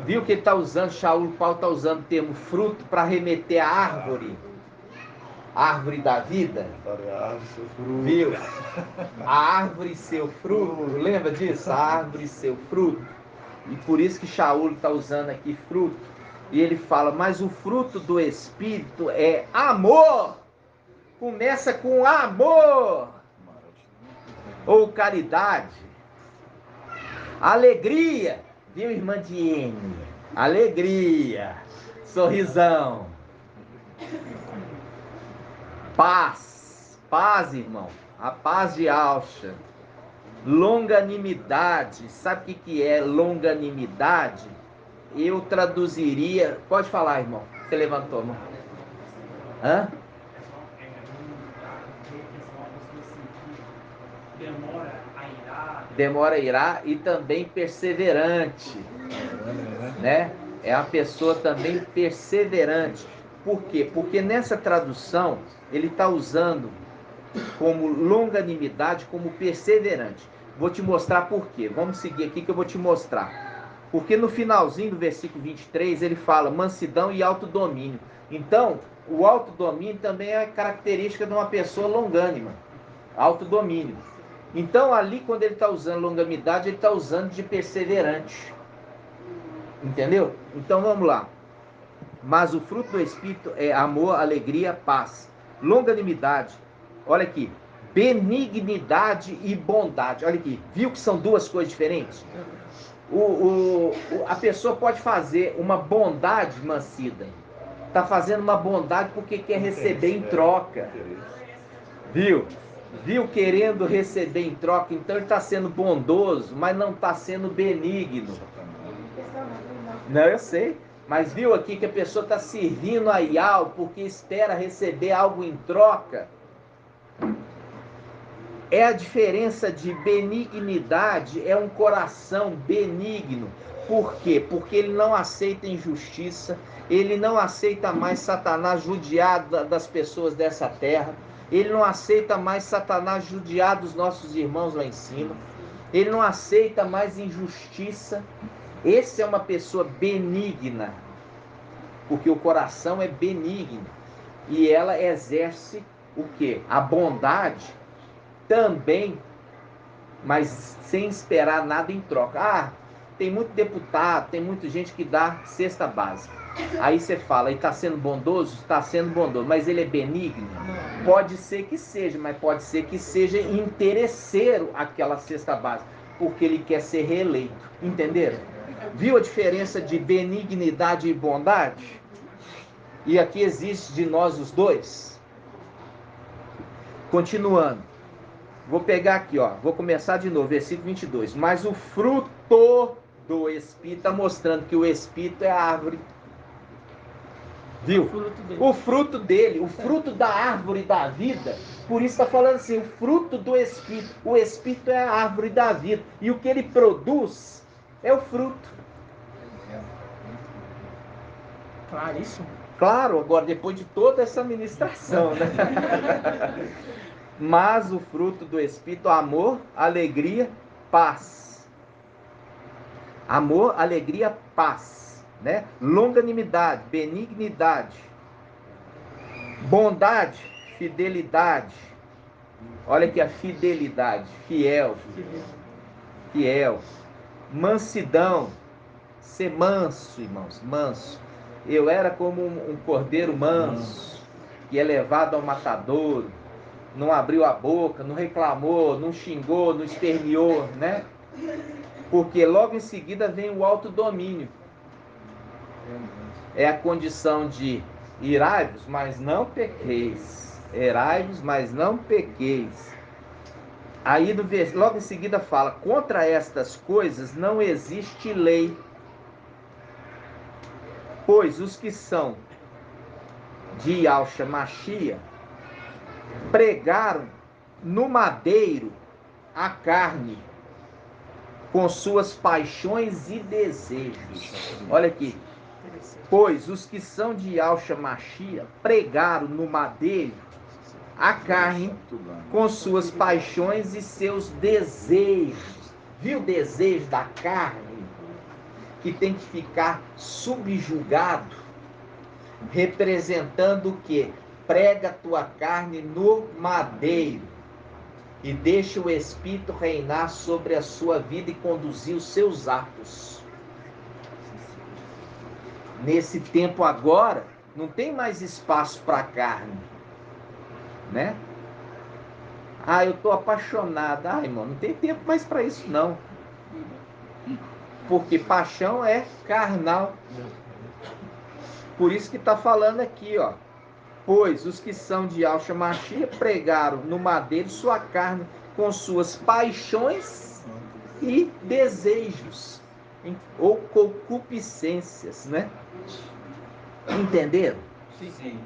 Viu que ele está usando, Shaul Paulo está usando o termo fruto para remeter à árvore. Árvore da vida. Viu? A árvore e seu fruto. Lembra disso? A árvore e seu fruto. E por isso que Shaul está usando aqui fruto. E ele fala, mas o fruto do Espírito é amor, Começa com amor ou caridade. Alegria, viu, irmã Diene? Alegria, sorrisão. Paz, paz, irmão. A paz de Alcha. Longanimidade, sabe o que é longanimidade? Eu traduziria, pode falar, irmão, você levantou a mão. Hã? Demora a irar e também perseverante, né? É a pessoa também perseverante. Por quê? Porque nessa tradução ele está usando como longanimidade, como perseverante. Vou te mostrar por quê. Vamos seguir aqui que eu vou te mostrar. Porque no finalzinho do versículo 23 ele fala mansidão e autodomínio. Então, o autodomínio também é característica de uma pessoa longânima. Autodomínio. Então, ali quando ele está usando longanimidade, ele está usando de perseverante. Entendeu? Então, vamos lá. Mas o fruto do Espírito é amor, alegria, paz. Longanimidade. Olha aqui. Benignidade e bondade. Olha aqui. Viu que são duas coisas diferentes? A pessoa pode fazer uma bondade mancida. Está fazendo uma bondade porque quer receber em troca. Viu? Viu querendo receber em troca. Então ele está sendo bondoso, mas não está sendo benigno. Não, eu sei. Mas viu aqui que a pessoa está servindo a Yahweh porque espera receber algo em troca. É a diferença de benignidade, é um coração benigno. Por quê? Porque ele não aceita injustiça, ele não aceita mais Satanás judiar das pessoas dessa terra, ele não aceita mais Satanás judiar dos nossos irmãos lá em cima, ele não aceita mais injustiça. Esse é uma pessoa benigna, porque o coração é benigno e ela exerce o quê? A bondade também, mas sem esperar nada em troca. Ah, tem muito deputado, tem muita gente que dá cesta básica. Aí você fala, ele está sendo bondoso? Está sendo bondoso, mas ele é benigno? Pode ser que seja, mas pode ser que seja interesseiro aquela cesta básica, porque ele quer ser reeleito. Entenderam? Viu a diferença de benignidade e bondade? E aqui existe de nós os dois. Continuando. Vou pegar aqui, ó. Vou começar de novo, versículo 22. Mas o fruto do Espírito está mostrando que o Espírito é a árvore. Viu? O fruto dele, o fruto da árvore da vida. Por isso está falando assim, o fruto do Espírito. O Espírito é a árvore da vida. E o que ele produz é o fruto. Claríssimo. Claro, agora depois de toda essa ministração, né? Mas o fruto do Espírito, amor, alegria, paz. Amor, alegria, paz, né? Longanimidade, benignidade, bondade, fidelidade. Olha aqui a fidelidade, fiel. Mansidão, ser manso, irmãos, manso. Eu era como um cordeiro manso, que é levado ao matadouro. Não abriu a boca, não reclamou, não xingou, não esperneou, né? Porque logo em seguida vem o autodomínio. É a condição de irai-vos, mas não pequeis. Irai-vos, mas não pequeis. Aí logo em seguida fala, contra estas coisas não existe lei. Pois os que são de Yahshua Mashiach pregaram no madeiro a carne com suas paixões e desejos. Olha aqui. Pois os que são de Yahshua Mashiach pregaram no madeiro a carne com suas paixões e seus desejos. Viu o desejo da carne? Que tem que ficar subjugado, representando o quê? Prega a tua carne no madeiro e deixa o Espírito reinar sobre a sua vida e conduzir os seus atos. Nesse tempo agora, não tem mais espaço para a carne. né? Ah, eu estou apaixonada. Ah, irmão, não tem tempo mais para isso, não. Porque paixão é carnal. Por isso que está falando aqui, ó. Pois os que são de Yahshua Mashiach pregaram no madeiro sua carne com suas paixões e desejos, ou concupiscências, né? Entenderam? Sim.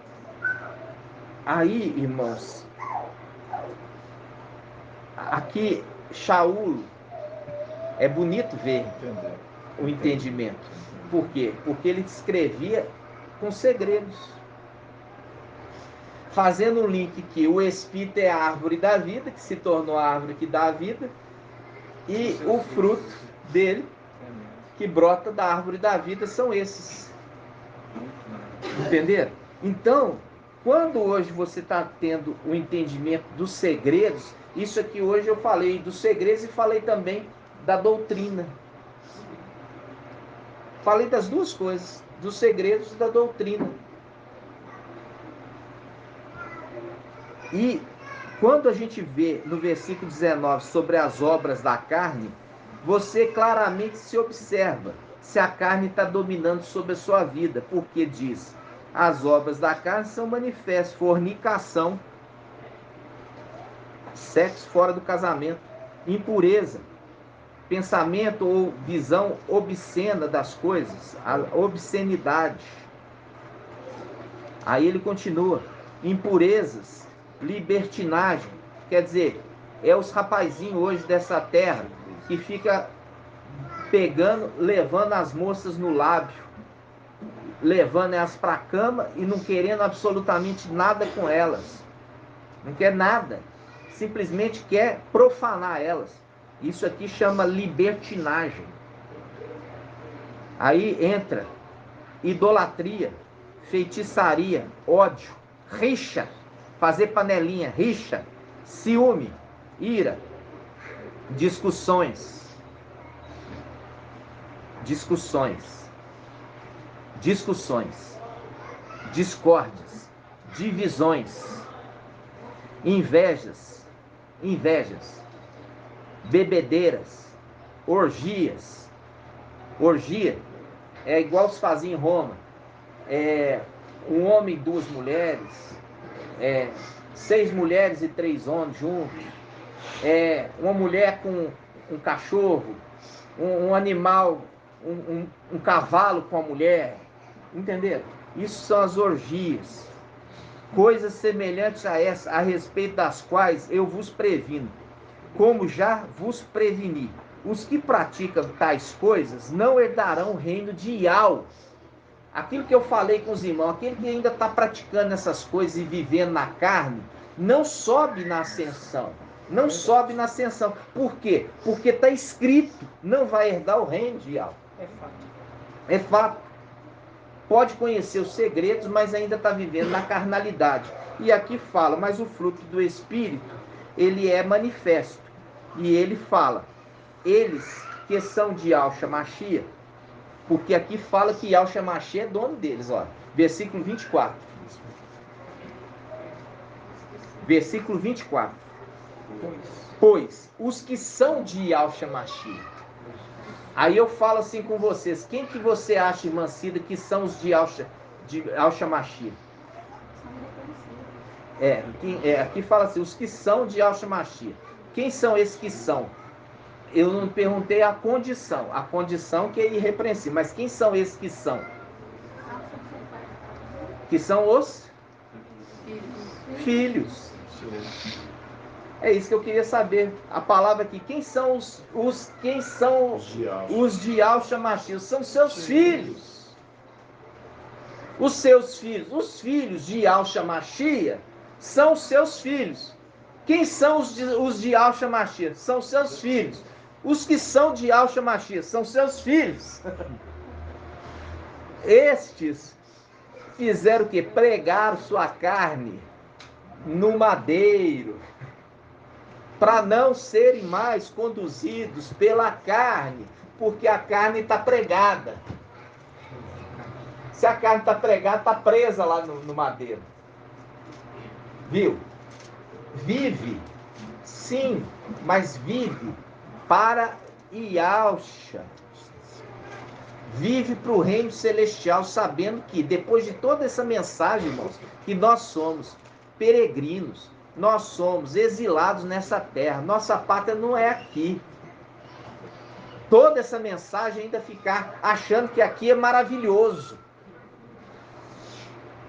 Aí, irmãos, aqui, Shaul, é bonito ver o entendimento. Por quê? Porque ele escrevia com segredos. Fazendo um link que o Espírito é a árvore da vida, que se tornou a árvore que dá a vida, e o fruto dele, que brota da árvore da vida, são esses. Entenderam? Então, quando hoje você está tendo o entendimento dos segredos, isso aqui hoje eu falei dos segredos e falei também da doutrina. Falei das duas coisas, dos segredos e da doutrina. E quando a gente vê no versículo 19 sobre as obras da carne, você claramente se observa se a carne está dominando sobre a sua vida, porque diz: as obras da carne são manifestas: fornicação, sexo fora do casamento, impureza, pensamento ou visão obscena das coisas, a obscenidade. Aí ele continua: impurezas, libertinagem, quer dizer, é os rapazinhos hoje dessa terra que fica pegando, levando as moças no lábio, levando elas para a cama e não querendo absolutamente nada com elas, não quer nada, simplesmente quer profanar elas. Isso aqui chama libertinagem. Aí entra idolatria, feitiçaria, ódio, rixa, fazer panelinha, rixa, ciúme, ira, discussões, discórdias, divisões, invejas, bebedeiras, orgias. Orgia é igual se fazia em Roma. Um homem e 2 mulheres, 6 mulheres e 3 homens juntos, uma mulher com um cachorro, um animal, um cavalo com a mulher, entenderam? Isso são as orgias, coisas semelhantes a essa, a respeito das quais eu vos previno, como já vos preveni. Os que praticam tais coisas não herdarão o reino de Yahweh. Aquilo que eu falei com os irmãos, aquele que ainda está praticando essas coisas e vivendo na carne, não sobe na ascensão. Não sobe na ascensão. Por quê? Porque está escrito, não vai herdar o reino de Yahweh. É fato. Pode conhecer os segredos, mas ainda está vivendo na carnalidade. E aqui fala, mas o fruto do Espírito, ele é manifesto. E ele fala, eles que são de Yahshua Mashiach, porque aqui fala que Yahshua Mashiach é dono deles, ó. Versículo 24. Versículo 24. Pois os que são de Yahshua Mashiach. Aí eu falo assim com vocês, quem que você acha, irmã Cida, que são os de Yahshua Mashiach? Aqui fala assim, os que são de Yahshua Mashiach. Quem são esses que são? Eu não perguntei a condição que é irrepreensível, mas quem são esses que são? Que são os filhos. É isso que eu queria saber. A palavra aqui, quem são os de Yahshua Mashiach? São seus filhos. Os seus filhos, os filhos de Yahshua Mashiach são seus filhos. Quem são os de Yahshua Mashiach? São seus filhos. Os que são de Yahshua Mashiach são seus filhos. Estes fizeram o quê? Pregaram sua carne no madeiro, para não serem mais conduzidos pela carne, porque a carne está pregada. Se a carne está pregada, está presa lá no madeiro. Viu? vive, sim, mas vive para Yahshua. Vive para o reino celestial, sabendo que depois de toda essa mensagem, irmãos, que nós somos peregrinos, nós somos exilados nessa terra, nossa pátria não é aqui. Toda essa mensagem ainda ficar achando que aqui é maravilhoso.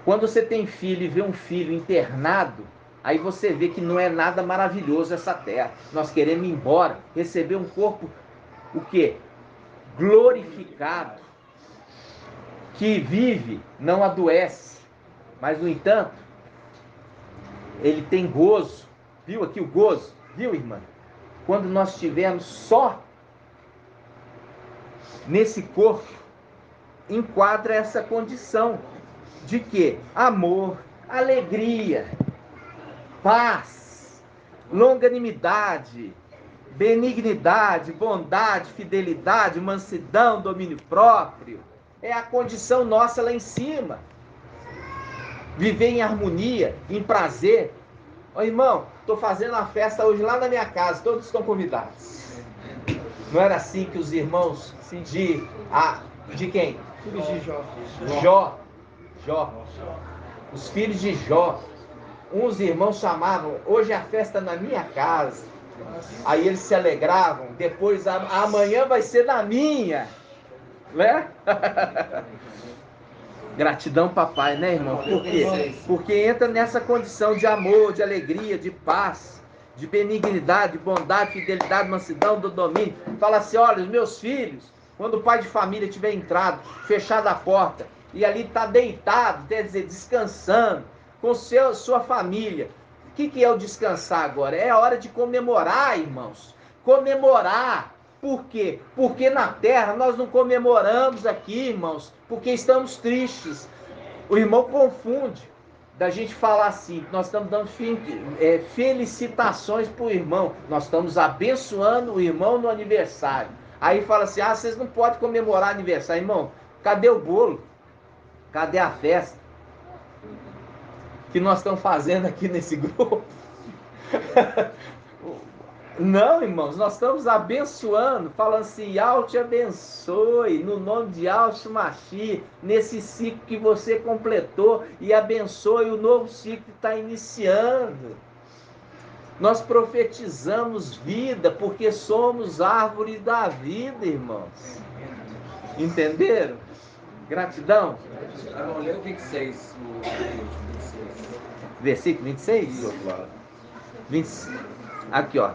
Quando você tem filho e vê um filho internado, aí você vê que não é nada maravilhoso essa terra. Nós queremos ir embora, receber um corpo, o quê? Glorificado, que vive, não adoece, mas no entanto, ele tem gozo. Viu aqui o gozo? Viu, irmã? Quando nós estivermos só nesse corpo, enquadra essa condição de que? Amor, alegria, paz, longanimidade, benignidade, bondade, fidelidade, mansidão, domínio próprio. É a condição nossa lá em cima. Viver em harmonia, em prazer. Ô irmão, estou fazendo uma festa hoje lá na minha casa, todos estão convidados. Não era assim que os irmãos de quem? Filhos de Jó. Os filhos de Jó. Uns irmãos chamavam, hoje é a festa na minha casa. Aí eles se alegravam, depois amanhã vai ser na minha, né? Gratidão, papai, né, irmão? Por quê? Porque entra nessa condição de amor, de alegria, de paz, de benignidade, de bondade, fidelidade, mansidão, do domínio. Fala assim, olha, os meus filhos, quando o pai de família tiver entrado, fechado a porta, e ali está deitado, quer dizer, descansando, com sua família. O que é o descansar agora? É a hora de comemorar, irmãos. Comemorar. Por quê? Porque na terra nós não comemoramos aqui, irmãos, porque estamos tristes. O irmão confunde da gente falar assim, nós estamos dando felicitações para o irmão, nós estamos abençoando o irmão no aniversário. Aí fala assim, vocês não podem comemorar aniversário. Irmão, cadê o bolo? Cadê a festa que nós estamos fazendo aqui nesse grupo? Não, irmãos, nós estamos abençoando, falando assim, Yahweh te abençoe, no nome de Yahshua Mashiach, nesse ciclo que você completou, e abençoe o novo ciclo que está iniciando. Nós profetizamos vida, porque somos árvores da vida, irmãos. Entenderam? Gratidão. Vamos ler o 26. Versículo 26? 25. Aqui, ó.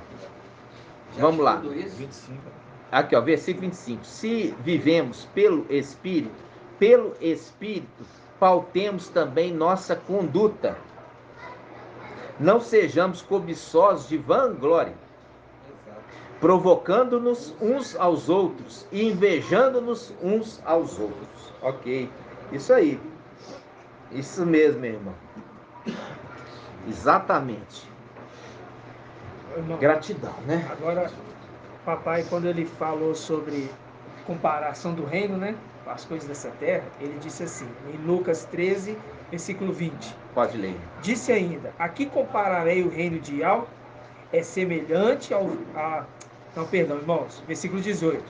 Vamos lá. 25. Aqui, ó, versículo 25. Se vivemos pelo Espírito, pautemos também nossa conduta. Não sejamos cobiçosos de vanglória, provocando-nos uns aos outros e invejando-nos uns aos outros. Ok, isso aí. Isso mesmo, meu irmão. Exatamente. Irmão, gratidão, né? Agora, papai, quando ele falou sobre comparação do reino, né, com as coisas dessa terra, ele disse assim, em Lucas 13, versículo 20. Pode ler. Disse ainda, aqui compararei o reino de Yahweh, é semelhante irmãos, versículo 18.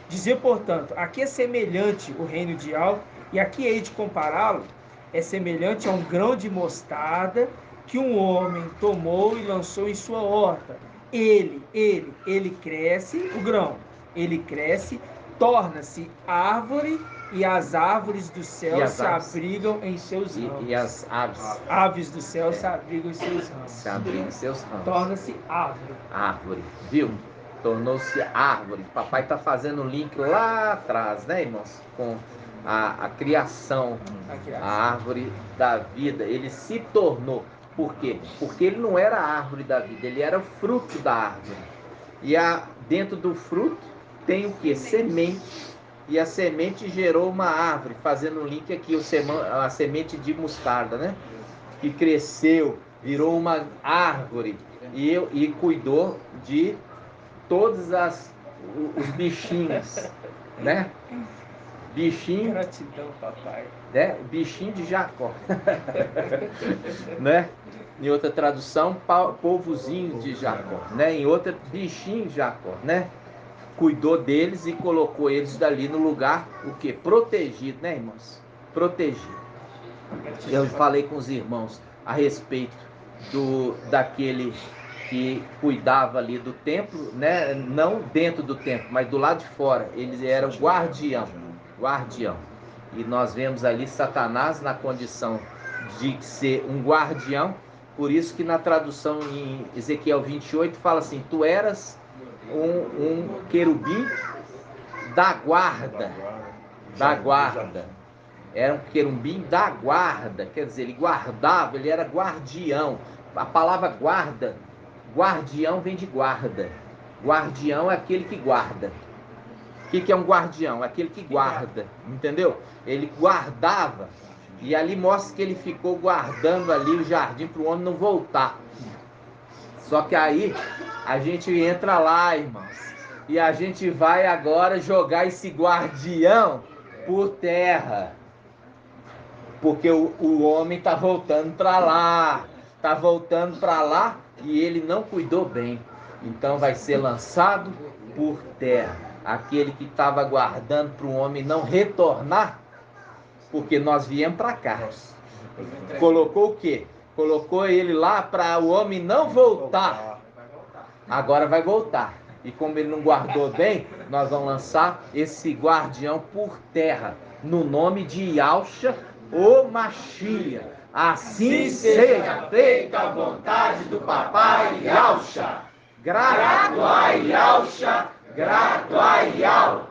Dizer, portanto, aqui é semelhante o reino de Yahweh, e aqui hei de compará-lo, é semelhante a um grão de mostarda que um homem tomou e lançou em sua horta. Ele cresce, o grão, ele cresce, torna-se árvore, e as árvores do céu se abrigam em seus ramos. E as aves do céu se abrigam em seus ramos. Se abrigam em seus ramos. Torna-se árvore. Árvore, viu? Tornou-se árvore. Papai está fazendo um link lá atrás, né, irmãos? Com a criação, a árvore da vida. Ele se tornou. Por quê? Porque ele não era a árvore da vida, ele era o fruto da árvore. E dentro do fruto tem o quê? Semente. E a semente gerou uma árvore, fazendo um link aqui, a semente de mostarda, né? Que cresceu, virou uma árvore e cuidou de todos os bichinhos, né? Bichinho, Gratidão, papai. né? Bichinho de Jacó. Né? Em outra tradução, povozinho de Jacó, né? Em outra, bichinho de Jacó, né? Cuidou deles e colocou eles dali no lugar, o quê? Protegido, né, irmãos? Protegido. Eu falei com os irmãos a respeito daquele que cuidava ali do templo, né? Não dentro do templo, mas do lado de fora. Ele era o guardião. E nós vemos ali Satanás na condição de ser um guardião. Por isso que na tradução em Ezequiel 28 fala assim: tu eras um querubim da guarda. Era um querubim da guarda, quer dizer, ele guardava, ele era guardião. A palavra guardião vem de guarda. Guardião é aquele que guarda. O que é um guardião? É aquele que guarda, entendeu? Ele guardava, e ali mostra que ele ficou guardando ali o jardim para o homem não voltar. Só que aí a gente entra lá, irmãos, e a gente vai agora jogar esse guardião por terra. Porque o homem está voltando para lá, e ele não cuidou bem. Então vai ser lançado por terra. Aquele que estava aguardando para o homem não retornar, porque nós viemos para cá. Colocou o quê? Colocou ele lá para o homem não voltar. Agora vai voltar. E como ele não guardou bem, nós vamos lançar esse guardião por terra, no nome de Yahushua, o Mashiach. Assim seja feita a vontade do papai Yahushua. Grato a Yahushua, grato a Yahu,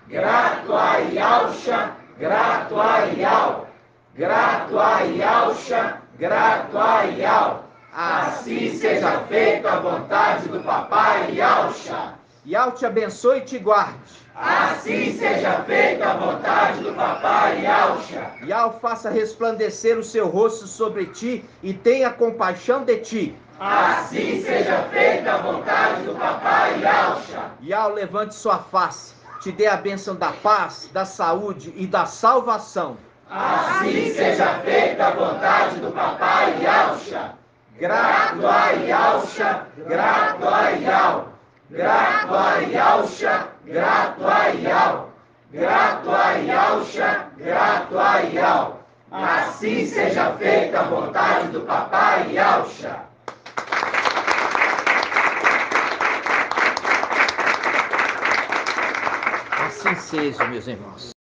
grato a Yahushua, grato a Yahu, grato a Yahushua, grato a Yahu. Assim seja feita a vontade do papai Yahushua. Yahu te abençoe e te guarde. Assim seja feita a vontade do papai Yahushua. Yahu faça resplandecer o seu rosto sobre ti e tenha compaixão de ti. Assim seja feita a vontade do papai Yahushua. Yahu levante sua face, te dê a bênção da paz, da saúde e da salvação. Assim seja feita a vontade do papai Yahushua. Grato a Yahushua, grato a Yahu. Grato a Yahushua, grato a Yahu. Grato a Yahushua, grato a Yahu. Assim seja feita a vontade do papai Yahushua. Assim seja, meus irmãos.